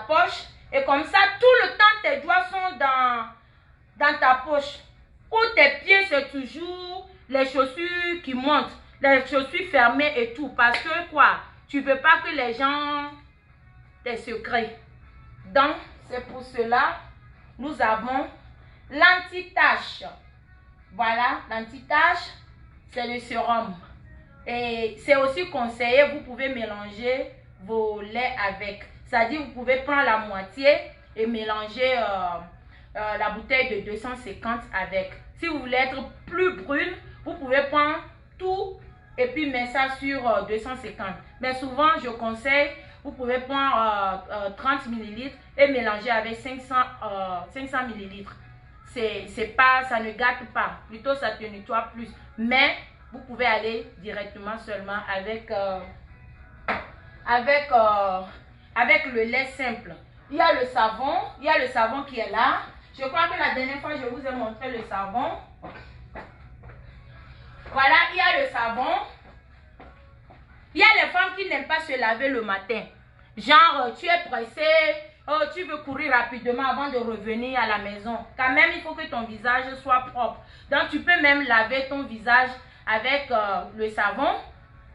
poche. Et comme ça, tout le temps, tes doigts sont dans ta poche. Ou tes pieds, c'est toujours les chaussures qui montent. Les chaussures fermées et tout. Parce que quoi? Tu ne veux pas que les gens tes secrets. Donc, c'est pour cela, nous avons l'anti-tache. Voilà, l'anti-tache, c'est le sérum. Et c'est aussi conseillé, vous pouvez mélanger vos laits avec. C'est-à-dire, vous pouvez prendre la moitié et mélanger la bouteille de 250 avec. Si vous voulez être plus brune, vous pouvez prendre tout et puis mettre ça sur 250. Mais souvent, je conseille, vous pouvez prendre 30 ml et mélanger avec 500 ml. Ça ne gâte pas. Plutôt, ça te nettoie plus. Mais, vous pouvez aller directement seulement avec le lait simple. Il y a le savon qui est là. Je crois que la dernière fois, je vous ai montré le savon. Voilà, il y a le savon. Il y a les femmes qui n'aiment pas se laver le matin. Genre, tu es pressé, oh, tu veux courir rapidement avant de revenir à la maison. Quand même, il faut que ton visage soit propre. Donc, tu peux même laver ton visage avec le savon.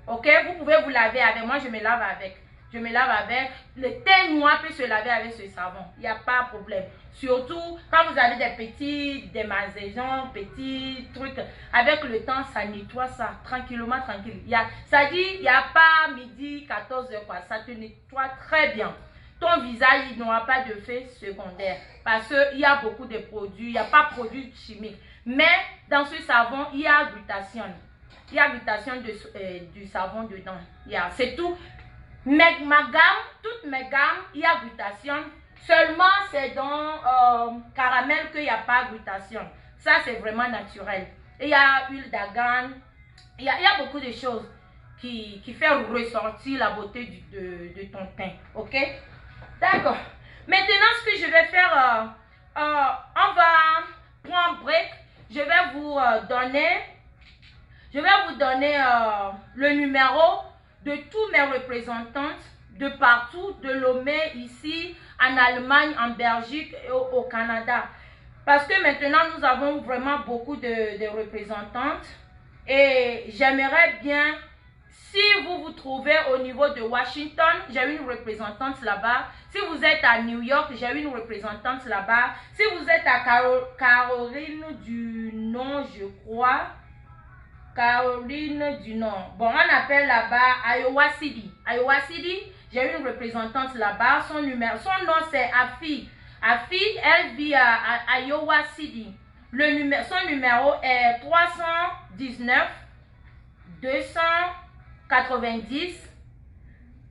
Ok, vous pouvez vous laver avec. Moi, je me lave avec. Le thé noir peut se laver avec ce savon. Il n'y a pas de problème. Surtout quand vous avez des petits démangeaisons, petits trucs. Avec le temps, ça nettoie ça tranquillement, tranquille. Ça dit, il n'y a pas midi, 14h quoi. Ça te nettoie très bien. Ton visage, il n'aura pas de fait secondaire. Parce qu'il y a beaucoup de produits. Il n'y a pas de produits chimiques. Mais dans ce savon, il y a glutathione. Il y a glutathione du savon dedans. C'est tout. Toutes mes gammes, il y a glutathione. Seulement, c'est dans caramel qu'il n'y a pas glutathione. Ça, c'est vraiment naturel. Et il y a huile d'argan. Il y a beaucoup de choses qui font ressortir la beauté de ton teint. Ok? D'accord. Maintenant, ce que je vais faire, on va prendre un break. Je vais vous donner le numéro de tous mes représentantes de partout, de Lomé, ici, en Allemagne, en Belgique et au Canada. Parce que maintenant, nous avons vraiment beaucoup de représentantes. Et j'aimerais bien, si vous vous trouvez au niveau de Washington, j'ai une représentante là-bas. Si vous êtes à New York, j'ai une représentante là-bas. Si vous êtes à Caroline du Nord, je crois. Caroline du Nord. Bon, on appelle là-bas Iowa City. Iowa City, j'ai une représentante là-bas. Son nom, c'est Afi. Afi, elle vit à Iowa City. Son numéro est 319 290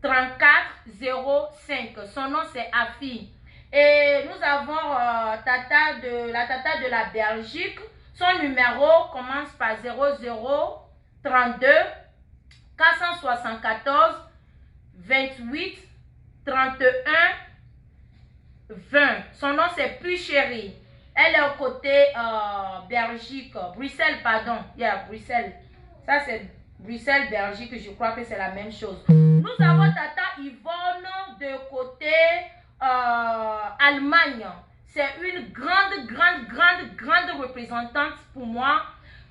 3405. Son nom, c'est Afi. Et nous avons la tata de la Belgique. Son numéro commence par 0032 474 28 31 20. Son nom c'est Plus Chérie. Elle est au côté Belgique, Bruxelles, pardon. Yeah, Bruxelles. Ça c'est Bruxelles, Belgique, je crois que c'est la même chose. Nous avons tata Yvonne de côté Allemagne. C'est une grande représentante pour moi.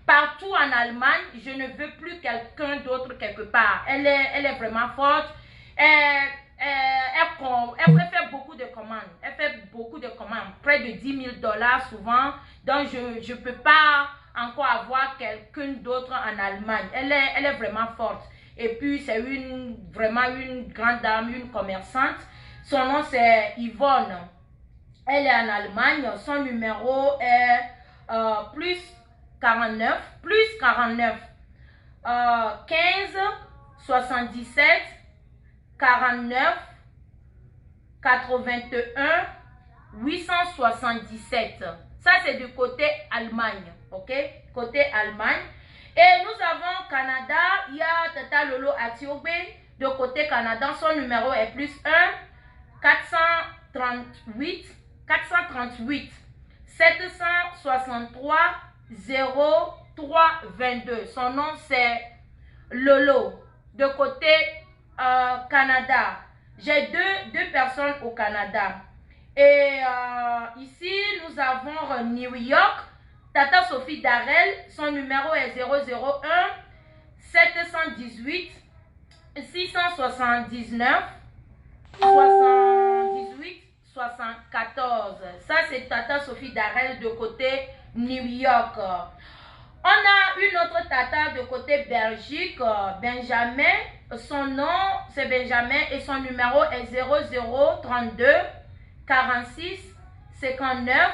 Partout en Allemagne, je ne veux plus quelqu'un d'autre quelque part. Elle est vraiment forte. Elle fait beaucoup de commandes. Elle fait beaucoup de commandes. Près de 10 000 $ souvent. Donc, je ne peux pas encore avoir quelqu'un d'autre en Allemagne. Elle est vraiment forte. Et puis, c'est vraiment une grande dame, une commerçante. Son nom, c'est Yvonne. Elle est en Allemagne. Son numéro est plus 49 15 77 49 81 877. Ça, c'est du côté Allemagne. OK? Côté Allemagne. Et nous avons Canada. Il y a Tata Lolo Atiobé de côté Canada. Son numéro est plus 1 438 763 03 22. Son nom, c'est Lolo de côté Canada. J'ai deux personnes au Canada. Et ici, nous avons New York. Tata Sophie Darrell. Son numéro est 001 718 679 78 74. Ça, c'est Tata Sophie Darrell de côté New York. On a une autre tata de côté Belgique, Benjamin. Son nom, c'est Benjamin et son numéro est 0032 46 59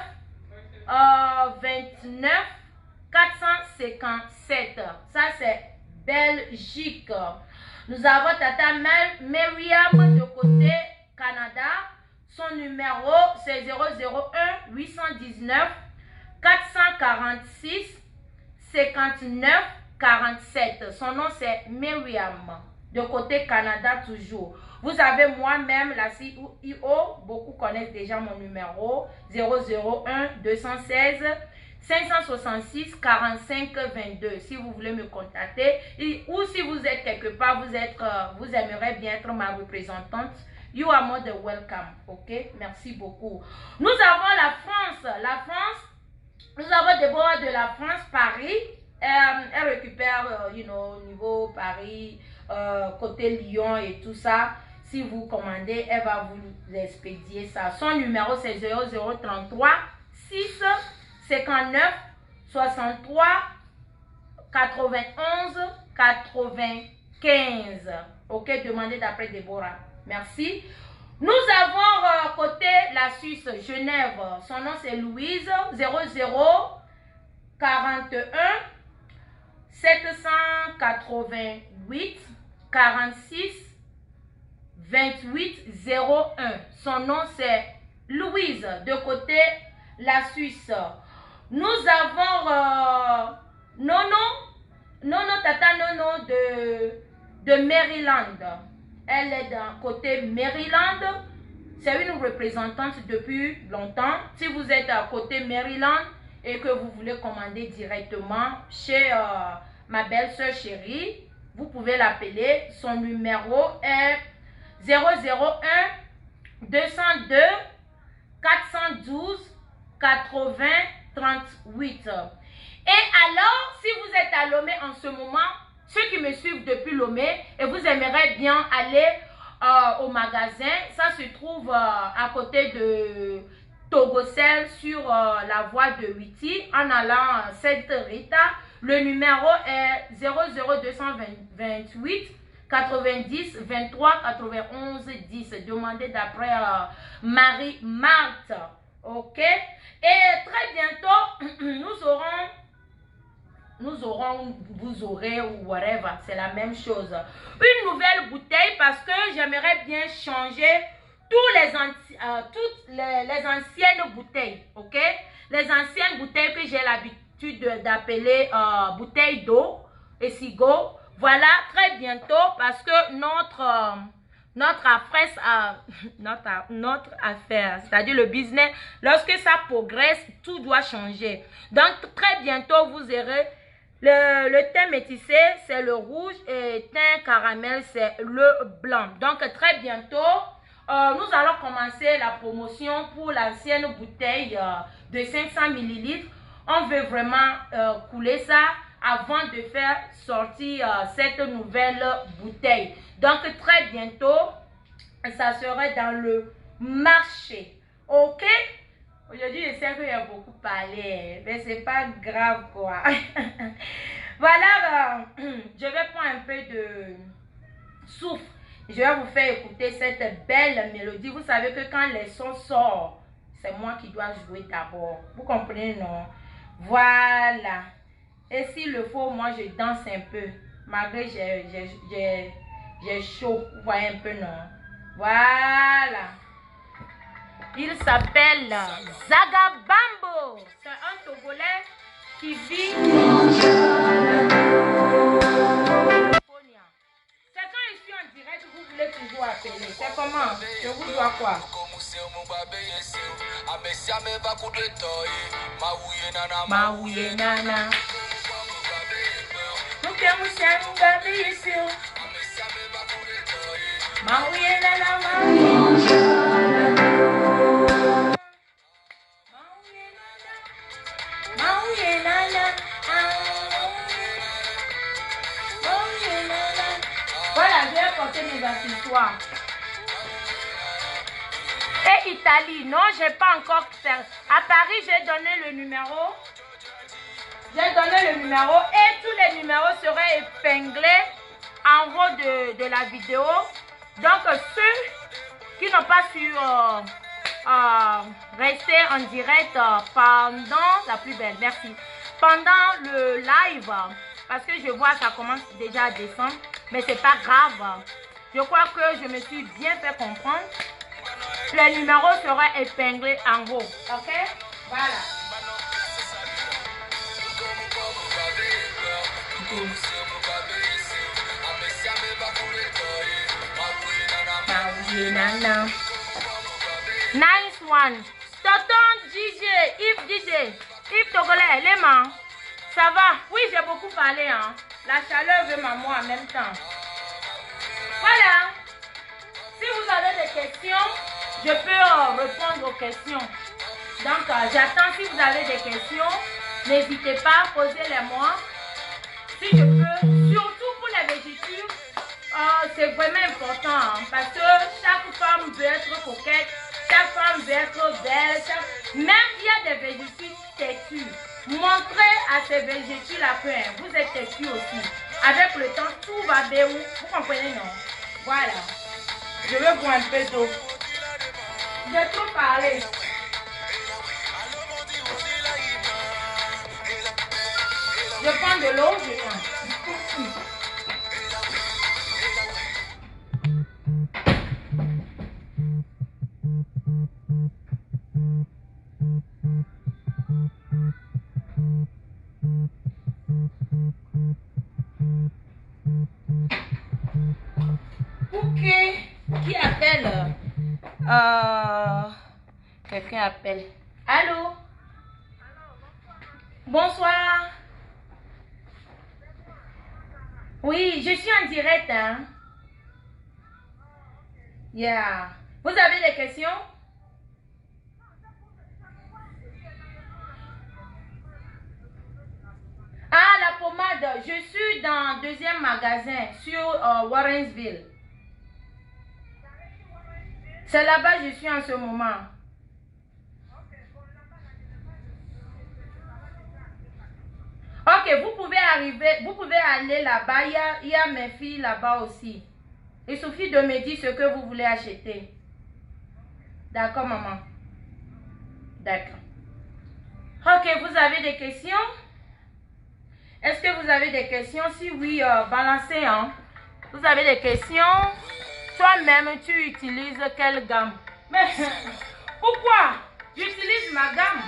29 457. Ça, c'est Belgique. Nous avons tata Myriam de côté Canada. Son numéro, c'est 001 819 446 59 47. Son nom, c'est Myriam, de côté Canada toujours. Vous avez moi-même, la CEO, beaucoup connaissent déjà mon numéro, 001 216 566 45 22. Si vous voulez me contacter, ou si vous êtes quelque part, vous aimeriez bien être ma représentante, you are more than welcome. Ok, merci beaucoup. Nous avons la France. La France, nous avons Déborah de la France, Paris. Elle récupère, niveau Paris, côté Lyon et tout ça. Si vous commandez, elle va vous expédier ça. Son numéro, c'est 0033 6 59 63 91 95. Ok, demandez d'après Déborah. Merci. Nous avons côté la Suisse, Genève. Son nom, c'est Louise, 00 41 788 46 28 01. Son nom, c'est Louise, de côté la Suisse. Nous avons Tata Nono de Maryland. Elle est d'un côté Maryland. C'est une représentante depuis longtemps. Si vous êtes à côté Maryland et que vous voulez commander directement chez ma belle-sœur chérie, vous pouvez l'appeler. Son numéro est 001 202 412 80 38. Et alors, si vous êtes à Lomé en ce moment, ceux qui me suivent depuis Lomé et vous aimeriez bien aller au magasin, ça se trouve à côté de Togocel sur la voie de Witi en allant à Sainte-Rita. Le numéro est 00228 90 23 91 10. Demandez d'après Marie-Marthe. Ok? Et très bientôt, vous aurez ou whatever, c'est la même chose. Une nouvelle bouteille parce que j'aimerais bien changer toutes les anciennes bouteilles, ok? Les anciennes bouteilles que j'ai l'habitude d'appeler bouteilles d'eau et cigo. Voilà, très bientôt, parce que notre affaire, c'est-à-dire le business, lorsque ça progresse, tout doit changer. Donc, très bientôt, vous aurez le teint métissé, c'est le rouge, et teint caramel, c'est le blanc. Donc, très bientôt, nous allons commencer la promotion pour l'ancienne bouteille de 500 ml. On veut vraiment couler ça avant de faire sortir cette nouvelle bouteille. Donc, très bientôt, ça serait dans le marché. Ok? Aujourd'hui, je sais qu'il y a beaucoup parlé, mais c'est pas grave, quoi. Voilà, je vais prendre un peu de souffle. Je vais vous faire écouter cette belle mélodie. Vous savez que quand les sons sortent, c'est moi qui dois jouer d'abord. Vous comprenez, non? Voilà. Et s'il le faut, moi, je danse un peu. Malgré j'ai chaud. Vous voyez un peu, non? Voilà. Il s'appelle Zagabambo. C'est un Togolais qui vit. C'est quand je suis en direct, vous voulez toujours appeler. C'est comment? Je vous dois quoi? Maouye nana. Voilà, je vais porter mes accessoires. Et Italie, non, j'ai pas encore fait. À Paris, j'ai donné le numéro. J'ai donné le numéro et tous les numéros seraient épinglés en haut de la vidéo. Donc, ceux qui n'ont pas su rester en direct pendant la plus belle, merci. Pendant le live, parce que je vois ça commence déjà à descendre, mais c'est pas grave. Je crois que je me suis bien fait comprendre. Les numéros seraient épinglés en haut. Ok? Voilà. Nice one. Tonton Yves Togolais, les mains. Ça va? Oui, j'ai beaucoup parlé. Hein? La chaleur veut m'amour en même temps. Voilà. Si vous avez des questions, je peux répondre aux questions. Donc, j'attends. Si vous avez des questions, n'hésitez pas, posez-les-moi. Si je peux, surtout pour les végétures, c'est vraiment important. Hein, parce que chaque femme veut être coquette, chaque femme veut être belle. Même il y a des végétures têtues. Montrez à ces végétures-là que vous êtes têtues aussi. Avec le temps, tout va bien. Vous comprenez, non? Voilà. Je vais boire un peu d'eau. J'ai trop parlé. Je prends de l'eau, je prends. Qui appelle? Quelqu'un appelle. Allô? Bonsoir. Oui, je suis en direct. Hein? Yeah. Vous avez des questions? Ah, la pommade. Je suis dans le 2e magasin sur Warrensville. C'est là-bas que je suis en ce moment. Ok, vous pouvez arriver, vous pouvez aller là-bas. Il y a mes filles là-bas aussi. Il suffit de me dire ce que vous voulez acheter. D'accord, maman? D'accord. Ok, vous avez des questions? Est-ce que vous avez des questions? Si oui, balancez. Hein? Vous avez des questions? Toi-même, tu utilises quelle gamme? Mais pourquoi? J'utilise ma gamme.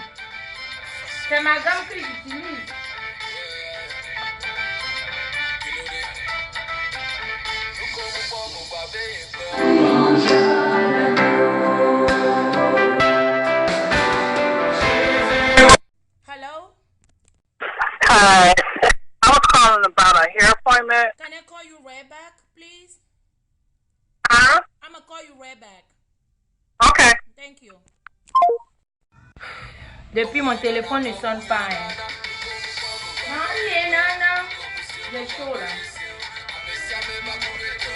C'est ma gamme que j'utilise. Hello? Hi. I was calling about a hair appointment. Can I call you right back, please? Huh? I'm gonna call you right back. Okay. Thank you. Depuis, mon téléphone ne sonne pas. Hein. Non. J'ai chaud là.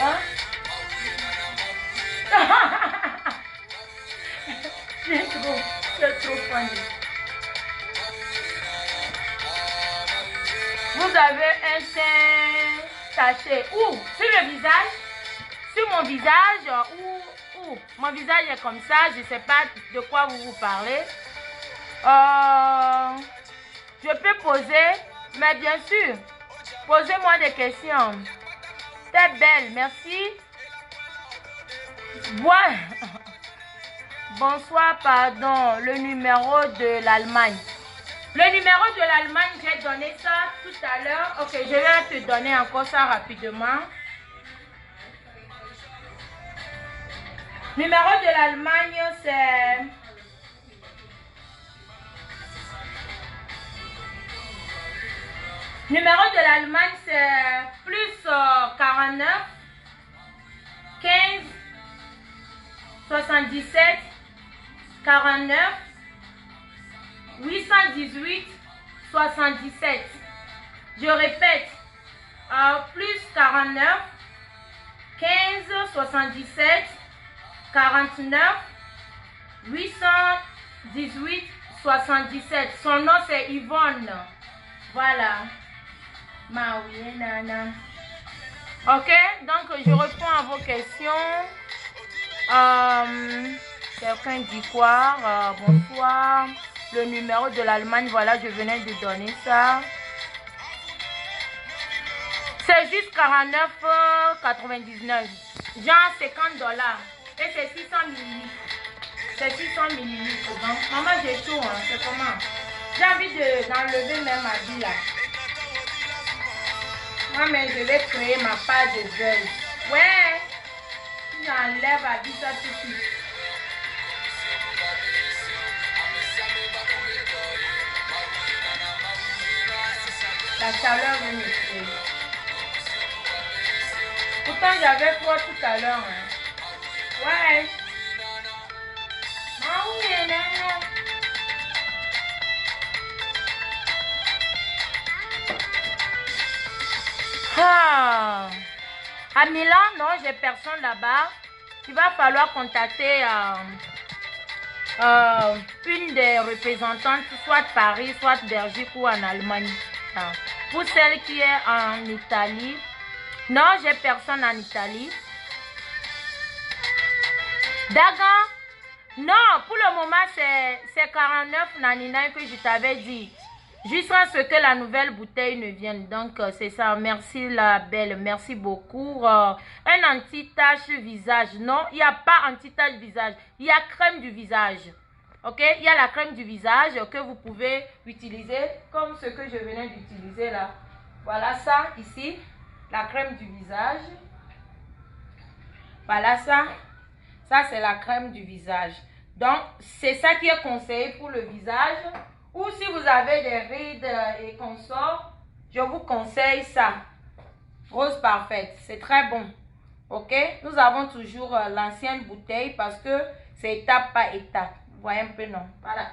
Hein? C'est trop funny. Vous avez un teint taché. Où? Sur le visage? Sur mon visage? Où? Mon visage est comme ça. Je ne sais pas de quoi vous parlez. Je peux poser, mais bien sûr, posez-moi des questions. T'es belle, merci. Bonsoir, pardon, le numéro de l'Allemagne. Le numéro de l'Allemagne, j'ai donné ça tout à l'heure. Ok, je vais te donner encore ça rapidement. Numéro de l'Allemagne, c'est... Numéro de l'Allemagne, c'est plus 49 15 77 49 818 77. Je répète, plus 49 15 77 49 818 77. Son nom c'est Yvonne. Voilà. Maouye nana. Ok, donc je réponds à vos questions. Quelqu'un dit quoi? Bonsoir. Le numéro de l'Allemagne, voilà, je venais de donner ça. C'est juste 49,99. Genre 50 $. Et c'est 600 millilitres. C'est 600 millilitres. Maman, j'ai chaud, hein. C'est comment? J'ai envie d'enlever même ma vie là. Moi, mais je vais créer ma page de buzz. Ouais. J'enlève à 10 ça tout de suite. La chaleur vient me tuer. Pourtant, j'avais froid tout à l'heure. Hein. Ouais. Ah oui, non. Ah. À Milan, non, j'ai personne là-bas. Il va falloir contacter une des représentantes, soit Paris, soit Belgique ou en Allemagne. Ah. Pour celle qui est en Italie, non, j'ai personne en Italie. D'accord? Non, pour le moment, c'est 49,99 que je t'avais dit. Jusqu'à ce que la nouvelle bouteille ne vienne. Donc, c'est ça. Merci la belle. Merci beaucoup. Un anti-tache visage. Non, il n'y a pas anti-tache visage. Il y a crème du visage. Ok? Il y a la crème du visage que vous pouvez utiliser comme ce que je venais d'utiliser là. Voilà ça ici. La crème du visage. Voilà ça. Ça, c'est la crème du visage. Donc, c'est ça qui est conseillé pour le visage. Ou si vous avez des rides et consorts, je vous conseille ça. Rose parfaite. C'est très bon. Ok? Nous avons toujours l'ancienne bouteille parce que c'est étape par étape. Vous voyez un peu, non? Voilà.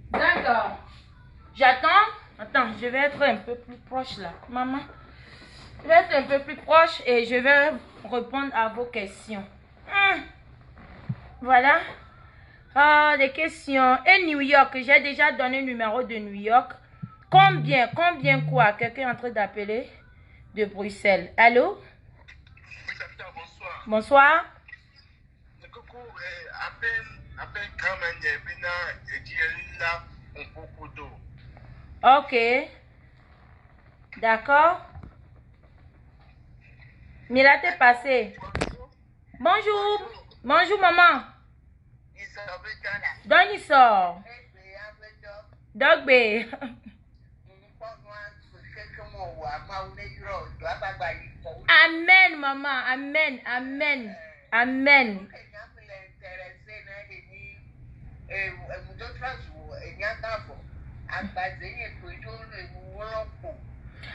D'accord. J'attends. Attends, je vais être un peu plus proche là. Maman. Je vais être un peu plus proche et je vais répondre à vos questions. Voilà. Des questions. Et New York, j'ai déjà donné le numéro de New York. Combien quoi? Quelqu'un est en train d'appeler de Bruxelles. Allô? Oui, capitaine, bonsoir. Bonsoir. Coucou, appelle quand même des bina et qui est là, on beaucoup d'eau. Ok. D'accord. Mira, t'es passé. Bonjour. Bonjour, maman. Donne sort. Dogbe. Amen, maman. Amen. Amen. Amen.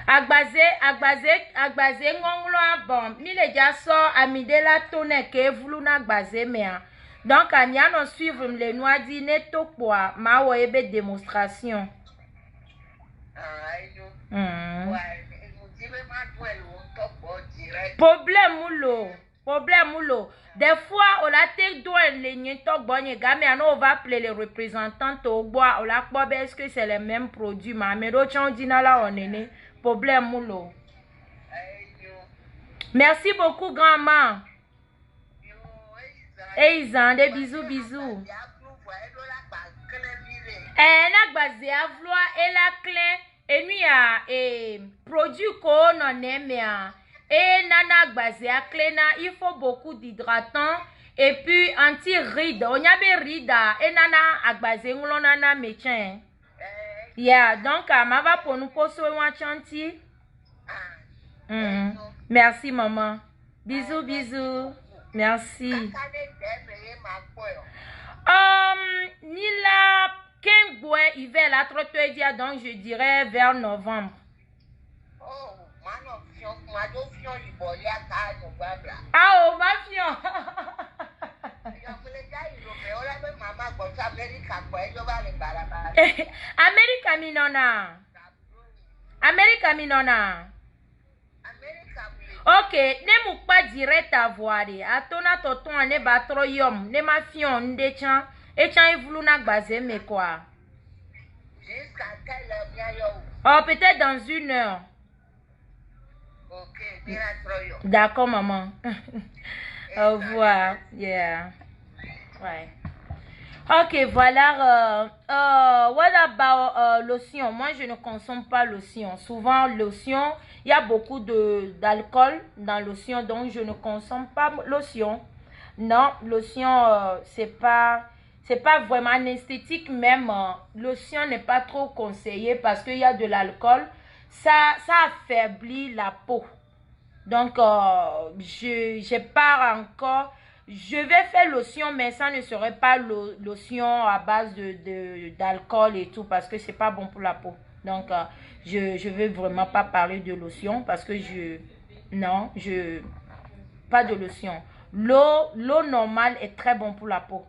Agbaze ngonglo abon. Mi le ja so amide la tone ke vulu na agbaze mea. Donc a no suivre le noa di ne tokwa ma wo ebe démonstration. Problème ou l'eau. Des fois, on a été doué les niétok bonne gamme, on va appeler les représentants au bois, on la quoi est-ce que c'est les mêmes produits, mais d'autres on dit là on est né. Problème ou l'eau. Merci beaucoup, grand-mère. Et ils ont des bisous. Na basé à vloir et la clé et nous a produit qu'on en aime et nana basé à clé il faut beaucoup d'hydratant et puis anti-ride on y a ride et nana à basé on nana médecin yeah donc ma va pour nous poser un chantier. Merci maman, bisous merci. Ni la Kengwe hiver la trottoir dia donc je dirais vers novembre. Ah oh ma fion. America minona. Ok, ne mou pas direct à voir. Atona toton ne ba trop yom, ne ma fion de chan. Et chan il voulou na basé mais quoi? Jusqu'à quelle heure? Oh, peut-être dans 1 heure. Ok, bien trop yom. D'accord, maman. Au revoir. Yeah. Ouais. Ok, voilà. What about lotion? Moi, je ne consomme pas lotion. Souvent, lotion, il y a beaucoup d'alcool dans lotion, donc je ne consomme pas lotion. Non, lotion, c'est pas vraiment anesthétique même. Lotion n'est pas trop conseillé parce qu'il y a de l'alcool. Ça affaiblit la peau. Donc, je pars encore. Je vais faire lotion, mais ça ne serait pas lotion à base d'alcool et tout parce que c'est pas bon pour la peau. Donc, je veux vraiment pas parler de lotion parce que pas de lotion. L'eau normale est très bon pour la peau.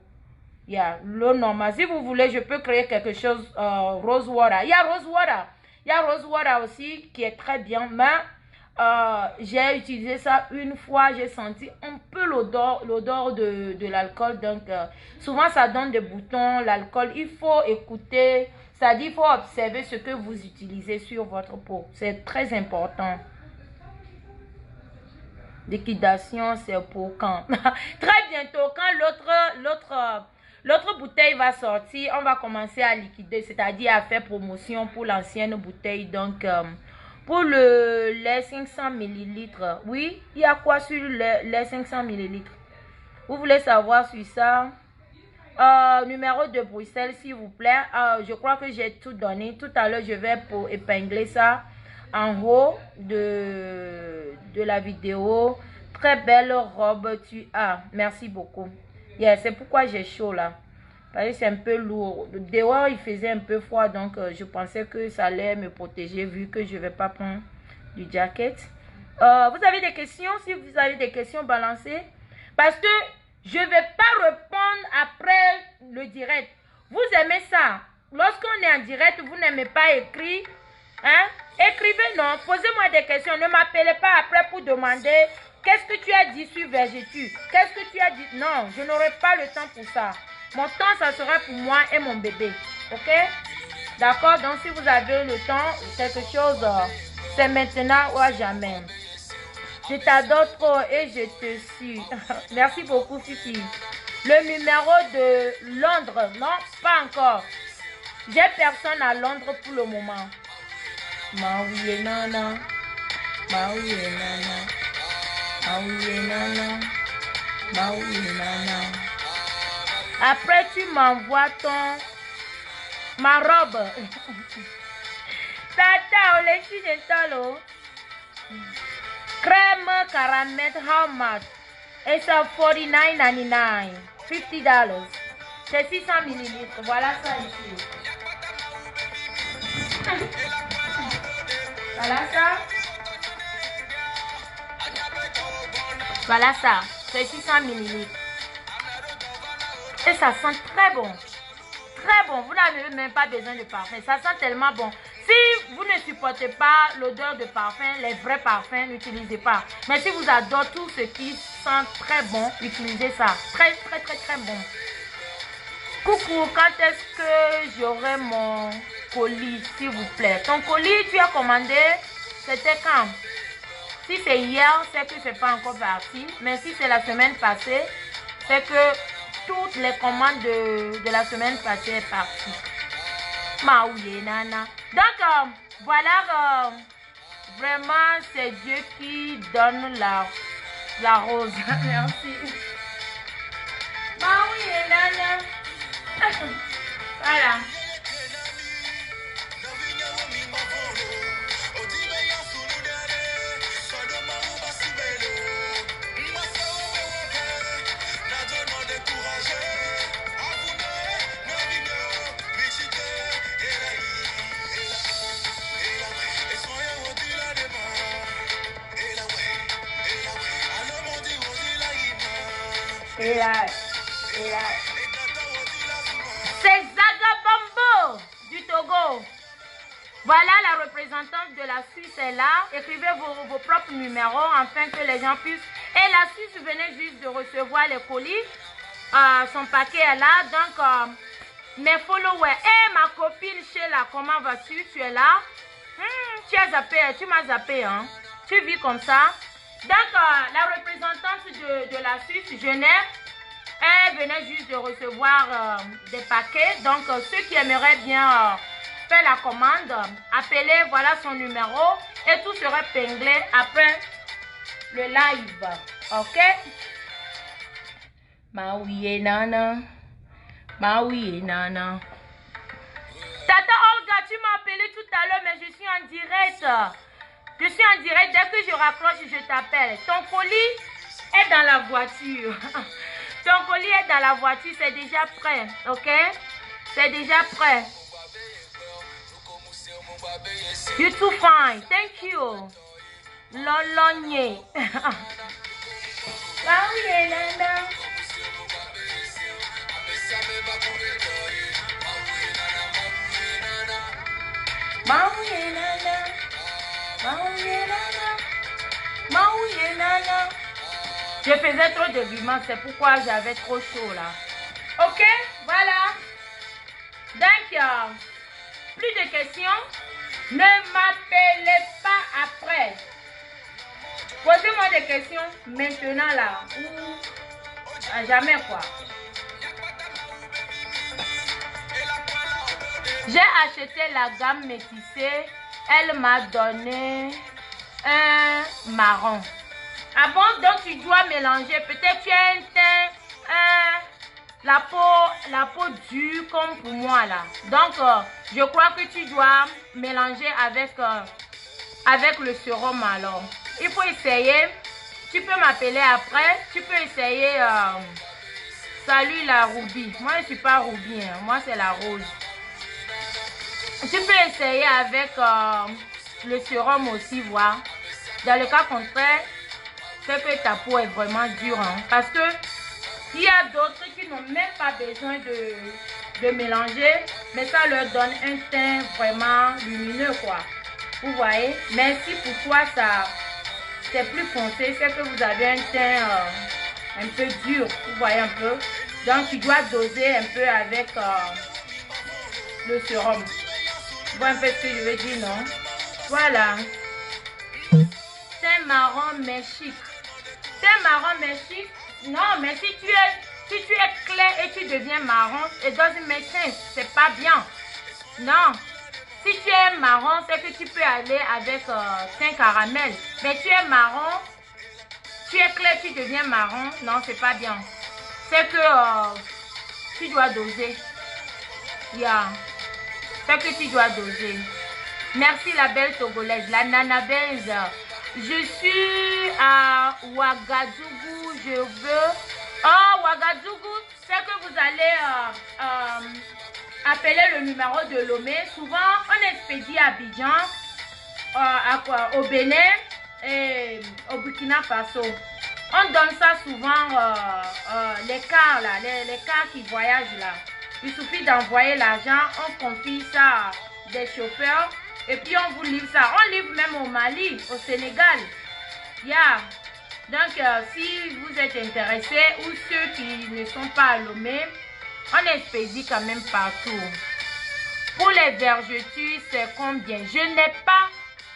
Yeah, l'eau normale. Si vous voulez, je peux créer quelque chose, rose water. Il y a rose water aussi qui est très bien, mais j'ai utilisé ça une fois, j'ai senti un peu l'odeur de l'alcool. Donc, souvent, ça donne des boutons, l'alcool. Il faut écouter, c'est-à-dire, il faut observer ce que vous utilisez sur votre peau. C'est très important. Liquidation, c'est pour quand? Très bientôt, quand l'autre bouteille va sortir, on va commencer à liquider, c'est-à-dire à faire promotion pour l'ancienne bouteille. Donc, pour les 500 ml, oui, il y a quoi sur les 500 ml? Vous voulez savoir sur ça? Numéro de Bruxelles, s'il vous plaît. Je crois que j'ai tout donné. Tout à l'heure, je vais pour épingler ça en haut de la vidéo. Très belle robe tu as. Merci beaucoup. Yeah, c'est pourquoi j'ai chaud là. Parce que c'est un peu lourd. Dehors, il faisait un peu froid. Donc, je pensais que ça allait me protéger vu que je ne vais pas prendre du jacket. Vous avez des questions? Si vous avez des questions, balancez. Parce que je ne vais pas répondre après le direct. Vous aimez ça? Lorsqu'on est en direct, vous n'aimez pas écrire. Hein? Écrivez non. Posez-moi des questions. Ne m'appelez pas après pour demander qu'est-ce que tu as dit sur Vergetu. Qu'est-ce que tu as dit? Non, je n'aurai pas le temps pour ça. Mon temps, ça sera pour moi et mon bébé. Ok? D'accord? Donc, si vous avez le temps, quelque chose, c'est maintenant ou à jamais. Je t'adore trop et je te suis. Merci beaucoup, Fifi. Le numéro de Londres, non? Pas encore. J'ai personne à Londres pour le moment. Ma oui et nana. Ma oui et nana. Maouye nana. Maouye nana. Après, tu m'envoies ma robe. Tata, on les filles de tolo. Crème caramel, how much? It's $49.99. $50. C'est 600 millilitres. Voilà ça ici. Voilà ça. Voilà ça. C'est 600 millilitres. Et ça sent très bon. Très bon. Vous n'avez même pas besoin de parfum. Ça sent tellement bon. Si vous ne supportez pas l'odeur de parfum, les vrais parfums, n'utilisez pas. Mais si vous adorez tout ce qui sent très bon, utilisez ça. Très, très, très, très bon. Coucou, quand est-ce que j'aurai mon colis, s'il vous plaît? Ton colis, tu as commandé, c'était quand? Si c'est hier, c'est que c'est pas encore parti. Mais si c'est la semaine passée, c'est que toutes les commandes de la semaine passée est partie. Maouye nana. Donc, voilà, vraiment, c'est Dieu qui donne la rose. Merci. Maouye nana. Voilà. Et là. C'est Zagabambo du Togo. Voilà, la représentante de la Suisse est là. Écrivez vos propres numéros afin que les gens puissent. Et la Suisse venait juste de recevoir les colis. Son paquet est là. Donc, mes followers. Et ma copine Sheila, comment vas-tu? Tu es là? Tu as zappé, tu m'as zappé. Hein? Tu vis comme ça. Donc, la représentante de la Suisse, Genève, elle venait juste de recevoir des paquets. Donc, ceux qui aimeraient bien faire la commande, appelez, voilà son numéro. Et tout sera pinglé après le live. Ok? Maouye nana. Maouye nana. Tata Olga, tu m'as appelé tout à l'heure, mais je suis en direct. Je suis en direct. Dès que je raccroche, je t'appelle. Ton colis est dans la voiture. Ton colis est dans la voiture. C'est déjà prêt. Ok? C'est déjà prêt. You too fine. Thank you. Lolonye. Maouye nana. Maouye nana. Maouye nana. Maouye nana. Je faisais trop de vivement, c'est pourquoi j'avais trop chaud là. Ok, voilà. Donc, plus de questions. Ne m'appelez pas après. Posez-moi des questions maintenant là. Ou à jamais quoi. J'ai acheté la gamme métissée. Elle m'a donné un marron. Ah bon, donc tu dois mélanger. Peut-être tu as un teint, la peau dure comme pour moi là. Donc, je crois que tu dois mélanger avec le sérum alors. Il faut essayer. Tu peux m'appeler après. Tu peux essayer. Salut la Ruby. Moi, je ne suis pas Ruby. Hein. Moi, c'est la rose. Tu peux essayer avec le sérum aussi, voir. Dans le cas contraire, c'est que ta peau est vraiment dure. Hein, parce que il y a d'autres qui n'ont même pas besoin de mélanger, mais ça leur donne un teint vraiment lumineux, quoi. Vous voyez? Mais si pour toi, ça c'est plus foncé, c'est que vous avez un teint un peu dur. Vous voyez un peu? Donc, tu dois doser un peu avec le sérum. Vous voyez un peu ce que je veux dire, non? Voilà. Teint marron mais chic. Teint marron mais chic. Non, mais si tu es clair et tu deviens marron, it doesn't make sense. C'est pas bien. Non. Si tu es marron, c'est que tu peux aller avec teint caramel. Mais tu es marron, Tu es clair, tu deviens marron. Non, c'est pas bien. C'est que tu dois doser. Yeah. C'est que tu dois doser. Merci la belle Togolaise, la Nanabèze. Je suis à Ouagadougou. Je veux... Oh, Ouagadougou, c'est que vous allez appeler le numéro de Lomé. Souvent, on expédie à Abidjan, au Bénin et au Burkina Faso. On donne ça souvent, les cars là, les cars qui voyagent là. Il suffit d'envoyer l'argent, on confie ça à des chauffeurs et puis on vous livre ça. On livre même au Mali, au Sénégal. Yeah. Donc, si vous êtes intéressés ou ceux qui ne sont pas à Lomé, on expédie quand même partout. Pour les vergetures, c'est combien? Je n'ai pas.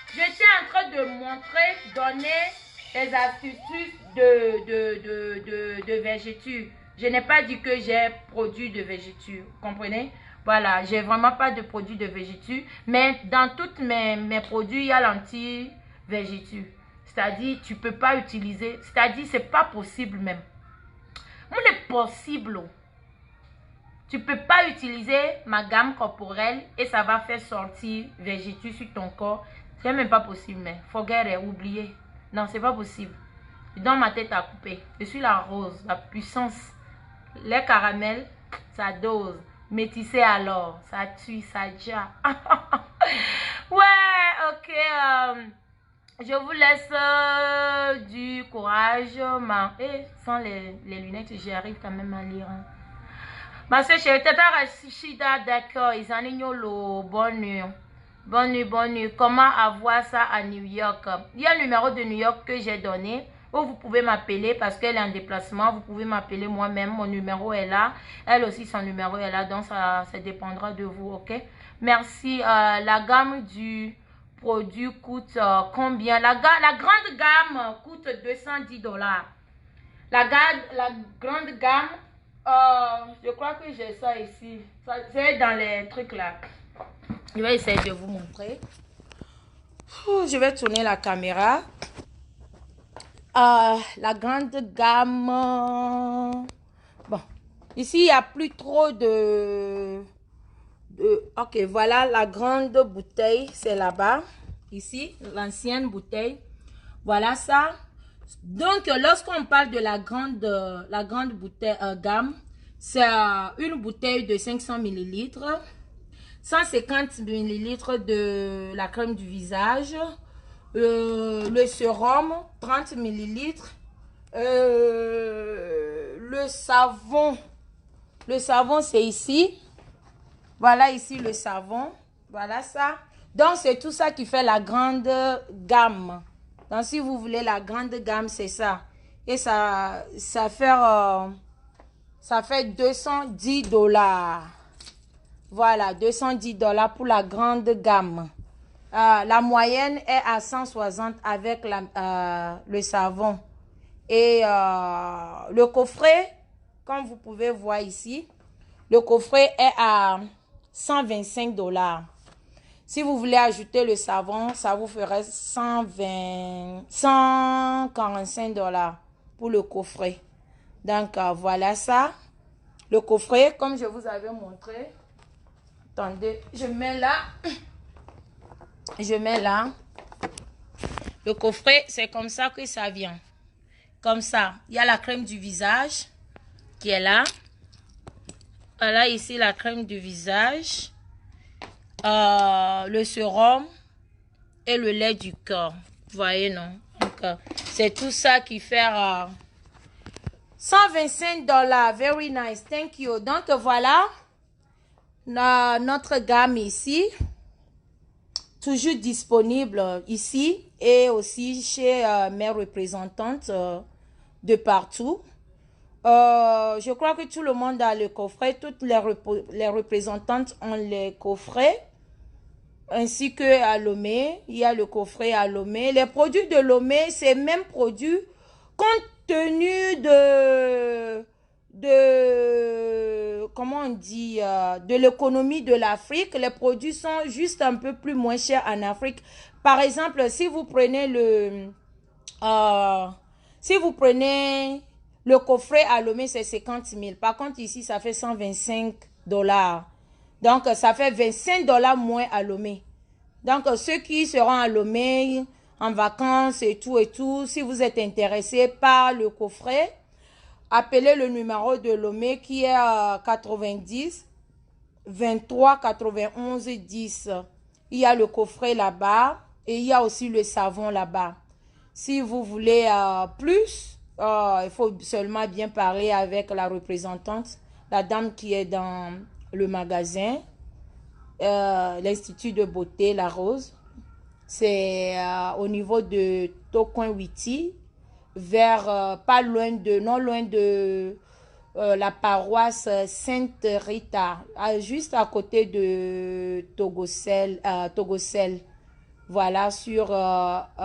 Je suis en train de montrer, donner les astuces de vergetures. Je n'ai pas dit que j'ai produit de vergetures. Vous comprenez? Voilà, j'ai vraiment pas de produit de vergetures. Mais dans tous mes produits, il y a l'anti-vergeture. C'est-à-dire, tu peux pas utiliser. C'est-à-dire, c'est pas possible même. On est possible. Tu peux pas utiliser ma gamme corporelle et ça va faire sortir vergeture sur ton corps. C'est même pas possible, mais forget, oublier. Non, c'est pas possible. Dans ma tête à couper. Je suis la rose, la puissance. Les caramels, ça dose. Métissé alors, ça tue, ça déjà. Ouais, ok. Je vous laisse du courage. Sans les lunettes, j'y arrive quand même à lire. Hein. Ma soeur chérie, Tata Rachida, d'accord. Ils en ont bonne nuit. Bonne nuit, bonne nuit. Comment avoir ça à New York? Il y a un numéro de New York que j'ai donné. Où vous pouvez m'appeler parce qu'elle est en déplacement. Vous pouvez m'appeler moi-même. Mon numéro est là. Elle aussi, son numéro est là. Donc, ça dépendra de vous, ok? Merci. La gamme du produit coûte combien? La grande gamme coûte $210. La grande gamme, je crois que j'ai ça ici. C'est dans les trucs là. Je vais essayer de vous montrer. Je vais tourner la caméra. La grande gamme. Bon, ici, il n'y a plus trop de... Ok, voilà la grande bouteille. C'est là-bas. Ici, l'ancienne bouteille. Voilà ça. Donc, lorsqu'on parle de la grande bouteille gamme, c'est une bouteille de 500 ml. 150 ml de la crème du visage. Le sérum, 30 ml. Le savon, c'est ici. Voilà ici le savon. Voilà ça. Donc, c'est tout ça qui fait la grande gamme. Donc, si vous voulez la grande gamme, c'est ça. Et ça fait $210. Voilà, $210 pour la grande gamme. La moyenne est à 160 avec le savon. Et le coffret, comme vous pouvez voir ici, le coffret est à $125. Si vous voulez ajouter le savon, ça vous ferait $145 pour le coffret. Donc, voilà ça. Le coffret, comme je vous avais montré. Attendez, je mets là. Je mets là. Le coffret, c'est comme ça que ça vient. Comme ça. Il y a la crème du visage qui est là. Voilà ici la crème du visage. Le sérum et le lait du corps. Vous voyez, non? Donc, c'est tout ça qui fait $125. Very nice. Thank you. Donc, voilà notre gamme ici. Toujours disponible ici et aussi chez mes représentantes de partout. Je crois que tout le monde a le coffret. Toutes les représentantes ont les coffrets. Ainsi que à Lomé. Il y a le coffret à Lomé. Les produits de Lomé, c'est même produit compte tenu comment on dit, de l'économie de l'Afrique. Les produits sont juste un peu plus moins chers en Afrique. Par exemple, si vous prenez Si vous prenez le coffret à Lomé, c'est 50 000. Par contre, ici, ça fait 125 $. Donc, ça fait 25 $ moins à Lomé. Donc, ceux qui seront à Lomé, en vacances et tout, si vous êtes intéressé par le coffret, appelez le numéro de Lomé qui est 90 23 91 10. Il y a le coffret là-bas et il y a aussi le savon là-bas. Si vous voulez plus, il faut seulement bien parler avec la représentante, la dame qui est dans le magasin, l'Institut de beauté La Rose. C'est au niveau de Tocoin Witi, vers pas loin de, non loin de la paroisse Sainte Rita, juste à côté de Togocel, voilà, sur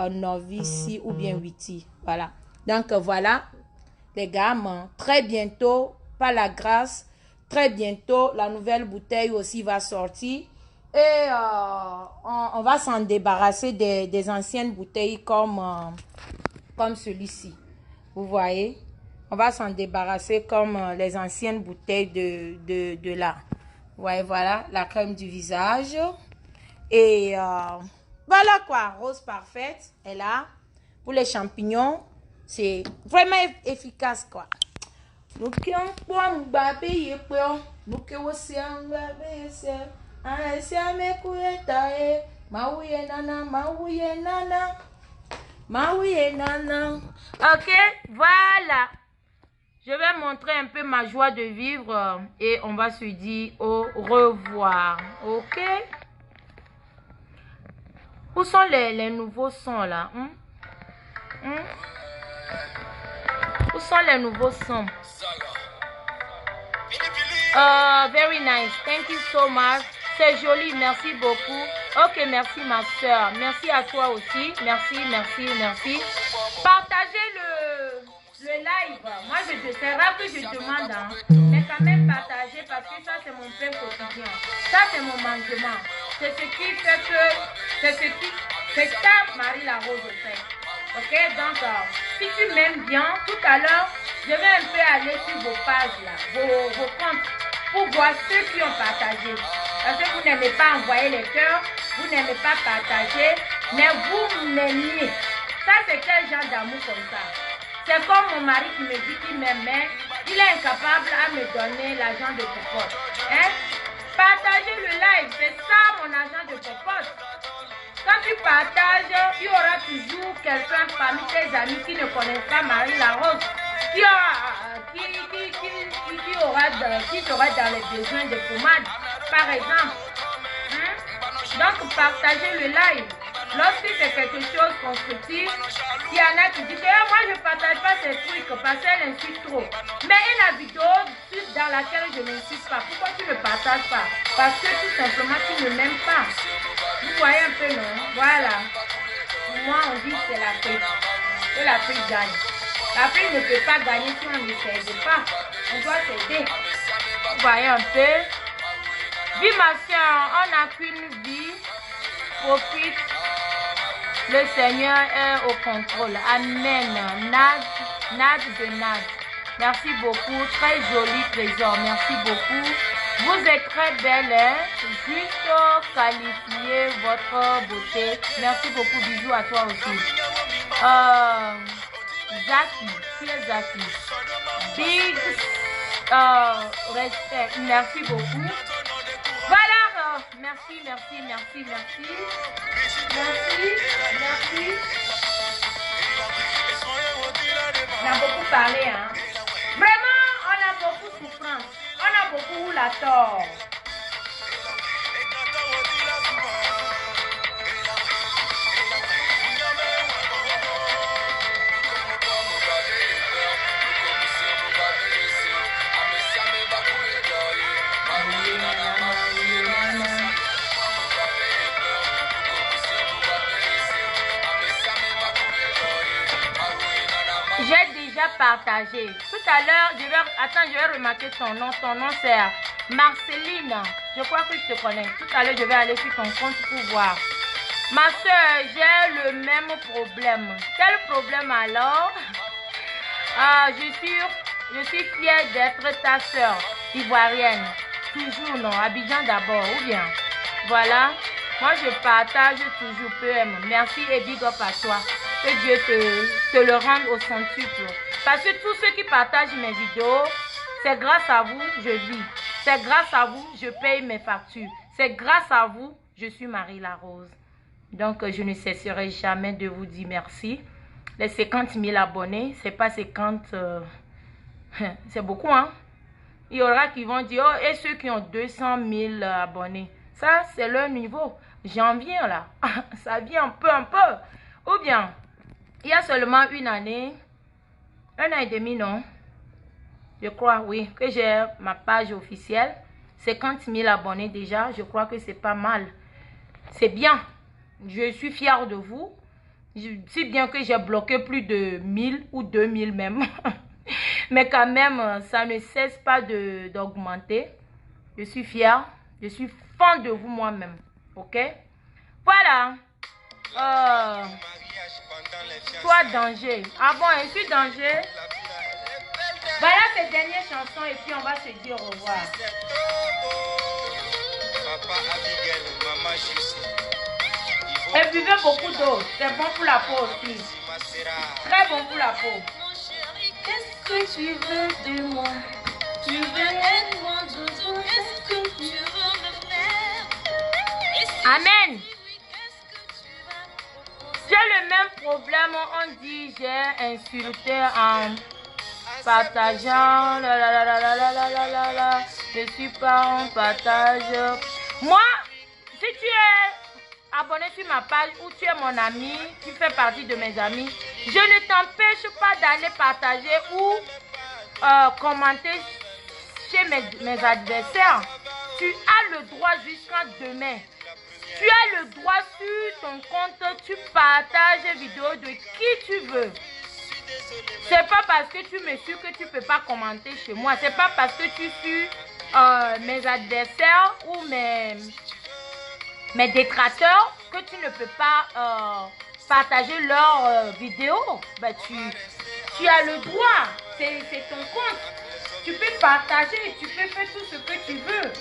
Novici ou bien Witi, voilà. Donc voilà, les gammes, très bientôt, par la grâce, très bientôt, la nouvelle bouteille aussi va sortir. Et on va s'en débarrasser des anciennes bouteilles comme celui-ci. Vous voyez? On va s'en débarrasser comme les anciennes bouteilles de là. Vous voyez, voilà, la crème du visage. Et voilà quoi, rose parfaite est là. Pour les champignons, c'est vraiment efficace quoi. Nous qui on peut m'baber nous qui aussi on m'baber ok, voilà. Je vais montrer un peu ma joie de vivre et on va se dire au revoir. Ok? Où sont les nouveaux sons là? Où sont les nouveaux sons? Very nice. Thank you so much. C'est joli. Merci beaucoup. Ok, merci ma soeur. Merci à toi aussi. Merci. Partagez le live. Moi, c'est rare que je demande. Hein. Mais quand même partagez parce que ça, c'est mon pain quotidien. Ça, c'est mon mangement. C'est ce qui fait que... C'est ça, Marie La Rose fait. Ok, donc, si tu m'aimes bien, tout à l'heure, je vais un peu aller sur vos pages là, vos comptes, pour voir ceux qui ont partagé. Parce que vous n'aimez pas envoyer les cœurs, vous n'aimez pas partager, mais vous m'aimez. Ça, c'est quel genre d'amour comme ça? C'est comme mon mari qui me dit qu'il m'aime, mais il est incapable à me donner l'argent de popote. Hein? Partagez le live, c'est ça mon argent de popote. Quand tu partages, il y aura toujours quelqu'un parmi tes amis qui ne connaissent pas Marie La Rose, qui sera dans les besoins de pommade, par exemple. Donc, partagez le live. Lorsque c'est quelque chose de constructif, il y en a qui disent que moi je ne partage pas ces trucs parce qu'elle insulte trop. Mais une vidéo dans laquelle je n'insiste pas, pourquoi tu ne partages pas? Parce que tout simplement tu ne m'aimes pas. Vous voyez un peu, non? Voilà. Pour moi, on dit que c'est l'Afrique. Que l'Afrique gagne. L'Afrique ne peut pas gagner si on ne s'aide pas. On doit s'aider. Vous voyez un peu? Vie ma soeur, on n'a qu'une vie. Profite. Le Seigneur est au contrôle. Amen. Nad de Nad. Merci beaucoup. Très joli trésor. Merci beaucoup. Vous êtes très belle. Hein? Juste qualifiez votre beauté. Merci beaucoup. Bisous à toi aussi. Zaki. Qui est Zaki? Big respect. Merci beaucoup. Voilà. Merci. On a beaucoup parlé, hein. Vraiment, on a beaucoup de souffrance. On a beaucoup la tort. J'ai déjà partagé. Tout à l'heure, je vais remarquer ton nom. Ton nom c'est Marceline. Je crois que je te connais. Tout à l'heure, je vais aller sur ton compte pour voir. Ma soeur, j'ai le même problème. Quel problème alors? Ah, je suis fière d'être ta soeur ivoirienne. Toujours, non. Abidjan d'abord, ou bien. Voilà. Moi, je partage toujours PM. Merci et big up à toi. Que Dieu te le rende au centuple. Parce que tous ceux qui partagent mes vidéos, c'est grâce à vous, je vis. C'est grâce à vous, je paye mes factures. C'est grâce à vous, je suis Marie Larose. Donc, je ne cesserai jamais de vous dire merci. Les 50 000 abonnés, c'est pas 50... c'est beaucoup, hein? Il y aura qui vont dire, oh, et ceux qui ont 200 000 abonnés. Ça, c'est leur niveau. J'en viens là. Ça vient un peu. Ou bien, il y a seulement une année, 1 an et demi, non? Je crois, oui, que j'ai ma page officielle. 50 000 abonnés déjà. Je crois que c'est pas mal. C'est bien. Je suis fière de vous. Si bien que j'ai bloqué plus de 1000 ou 2000 même. Mais quand même, ça ne cesse pas d'augmenter. Je suis fière. Je suis fan de vous moi-même. Ok? Voilà. Toi, danger. Ah bon, je suis danger. Voilà cette dernière chanson et puis on va se dire au revoir. Papa Abigail, maman Jussi. Et buvez beaucoup d'eau. C'est bon pour la peau aussi. Très bon pour la peau. Qu'est-ce que tu veux de moi? Tu veux être moi, doudou? Qu'est-ce que tu veux me faire? Amen. J'ai le même problème. On dit j'ai insulté en partageant. Je suis pas en partage. Moi, si tu es abonné sur ma page ou tu es mon ami, tu fais partie de mes amis, je ne t'empêche pas d'aller partager ou commenter chez mes adversaires. Tu as le droit jusqu'à demain. Tu as le droit sur ton compte, tu partages vidéos de qui tu veux. C'est pas parce que tu me suis que tu peux pas commenter chez moi. C'est pas parce que tu suis mes adversaires ou mes détracteurs que tu ne peux pas partager leurs vidéos. Ben, tu as le droit. C'est ton compte. Tu peux partager, tu peux faire tout ce que tu veux.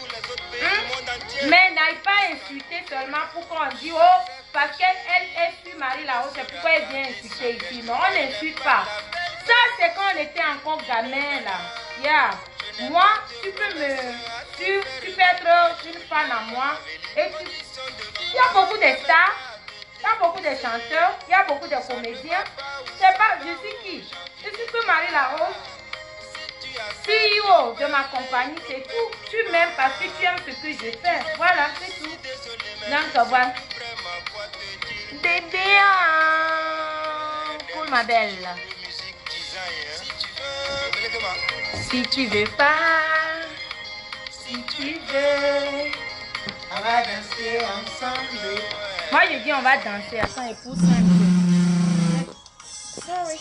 Mais n'aille pas insulter seulement pour qu'on dise, oh, parce qu'elle est sur Marie Larose, c'est pourquoi elle vient insulter ici. Non, on n'insulte pas. Ça, c'est quand on était encore gamin, là. Yeah. Moi, tu peux être une fan à moi. Et il y a beaucoup de stars, il y a beaucoup de chanteurs, il y a beaucoup de comédiens. C'est pas, je suis qui? Je suis que Marie Larose. CEO de ma compagnie, c'est tout. Tu m'aimes parce que tu aimes ce que je fais. Voilà, c'est tout. Donc, voilà. Bébé, cool ma belle. Si tu veux pas, si tu veux, on va danser ensemble. Moi, je dis on va danser. Attends, épouse un peu. Sorry.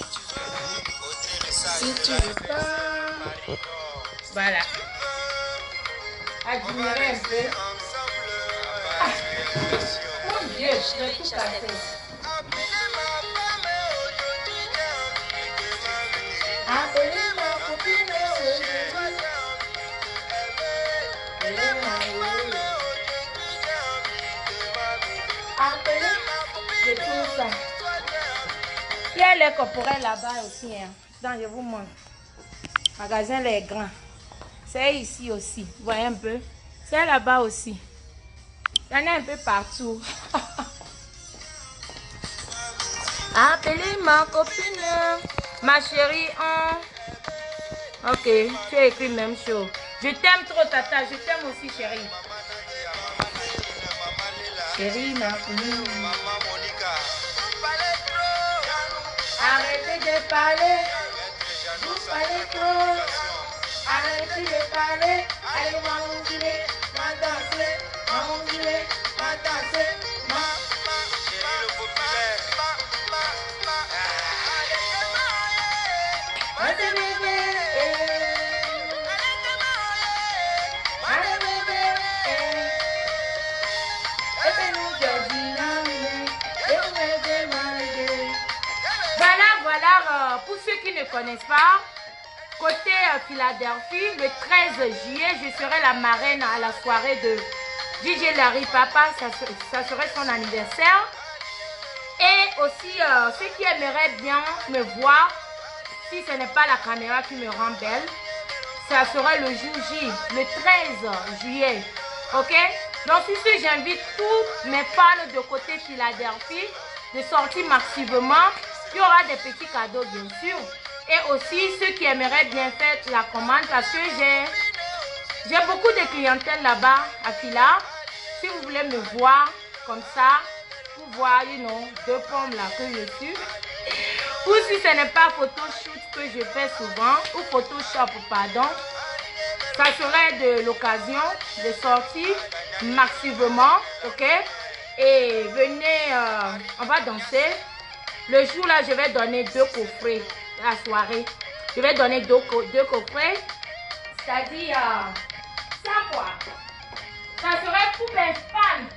Si tu veux pas, voilà. Admirer un peu. Mon Dieu, je vais tout casser. Appelez ma copine aujourd'hui. Appelez, je trouve ça. Il y a les corporels là-bas aussi. Hein. Donc, je vous montre. Magasin Les Grands. C'est ici aussi. Vous voyez un peu. C'est là-bas aussi. Il y en a un peu partout. Appelez ma copine. Ma chérie. Ok. Tu as écrit même chose. Je t'aime trop, tata. Je t'aime aussi, chérie. Chérie, ma copine. Arrêtez de parler. Vous parlez trop. Arrêtez de parler. Allez, m'enduler, m'adanser, m'enduler, m'adanser, Chérie le populaire. Allez, bébé. Allez, bébé. Et puis nous, je dis non, et vous me demandez. Voilà, pour ceux qui ne connaissent pas, côté Philadelphie, le 13 juillet, je serai la marraine à la soirée de DJ Larry Papa. Ça serait son anniversaire. Et aussi, ceux qui aimeraient bien me voir, si ce n'est pas la caméra qui me rend belle, ça serait le jour J, le 13 juillet. Ok? Donc, ici, j'invite tous mes fans de côté Philadelphie de sortir massivement. Il y aura des petits cadeaux, bien sûr. Et aussi, ceux qui aimeraient bien faire la commande, parce que j'ai beaucoup de clientèle là-bas à Phila. Si vous voulez me voir comme ça, pour voir, deux pommes là que je suis. Ou si ce n'est pas photoshoot que je fais souvent, ou Photoshop, pardon, ça serait de l'occasion de sortir massivement, ok? Et venez, on va danser. Le jour là, je vais donner 2 coffrets la soirée. Je vais donner 2 coffrets, c'est-à-dire, ça quoi? Ça serait pour mes fans.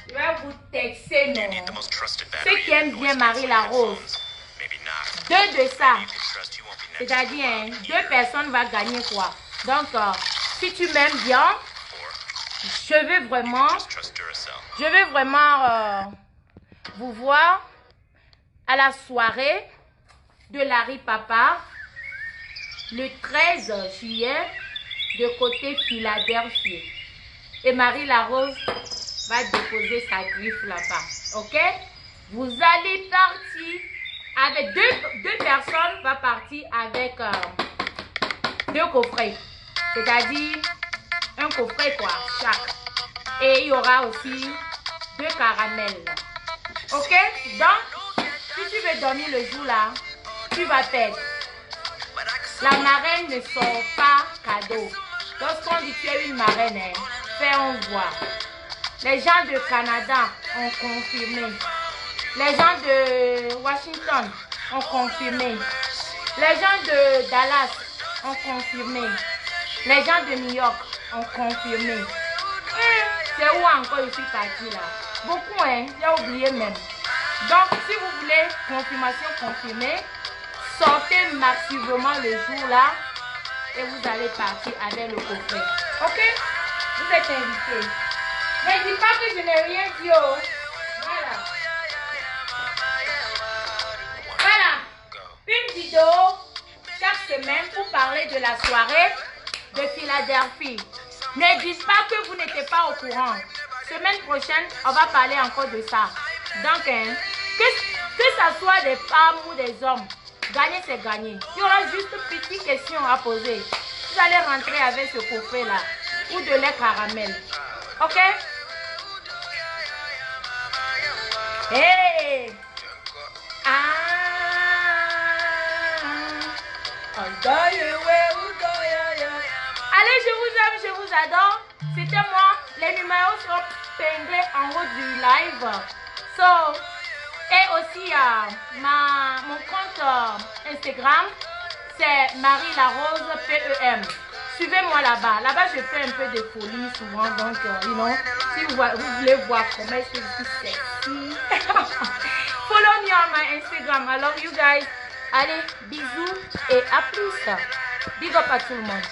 Je vais vous texter, non? Ceux qui aiment bien Marie la Rose. 2 de ça. C'est-à-dire, 2 personnes vont gagner quoi? Donc, si tu m'aimes bien, je veux vraiment vous voir à la soirée de Larry Papa le 13 juillet de côté Philadelphie. Et Marie la Rose va déposer sa griffe là-bas. Ok? Vous allez partir avec deux personnes, va partir avec 2 coffrets. C'est-à-dire un coffret quoi, chaque. Et il y aura aussi 2 caramels. Ok? Donc, si tu veux dormir le jour là, tu vas perdre. La marraine ne sort pas cadeau. Lorsqu'on dit tu es une marraine, fais on voir. Les gens de Canada ont confirmé. Les gens de Washington ont confirmé. Les gens de Dallas ont confirmé. Les gens de New York ont confirmé. C'est où encore je suis partie là? Beaucoup, hein? J'ai oublié même. Donc, si vous voulez confirmation confirmée, sortez massivement le jour là et vous allez partir avec le coffret. Ok? Vous êtes invités. Ne dis pas que je n'ai rien dit. Oh. Voilà. Voilà. Une vidéo chaque semaine pour parler de la soirée de Philadelphie. Ne dites pas que vous n'étiez pas au courant. Semaine prochaine, on va parler encore de ça. Donc, que ça soit des femmes ou des hommes, gagner c'est gagner. Il y aura juste une petite question à poser. Vous allez rentrer avec ce coffret là ou de lait caramel. Ok? Hey! Allez, je vous adore. C'était moi. Les numéros sont peinés en haut du live. Et aussi mon compte Instagram, c'est Marie la Rose PEM. Suivez-moi là-bas. Là-bas, je fais un peu de folie souvent. Donc, si vous voulez voir comment est-ce que je suis sexy. Follow me on my Instagram. I love you guys. Allez, bisous et à plus. Big up à tout le monde.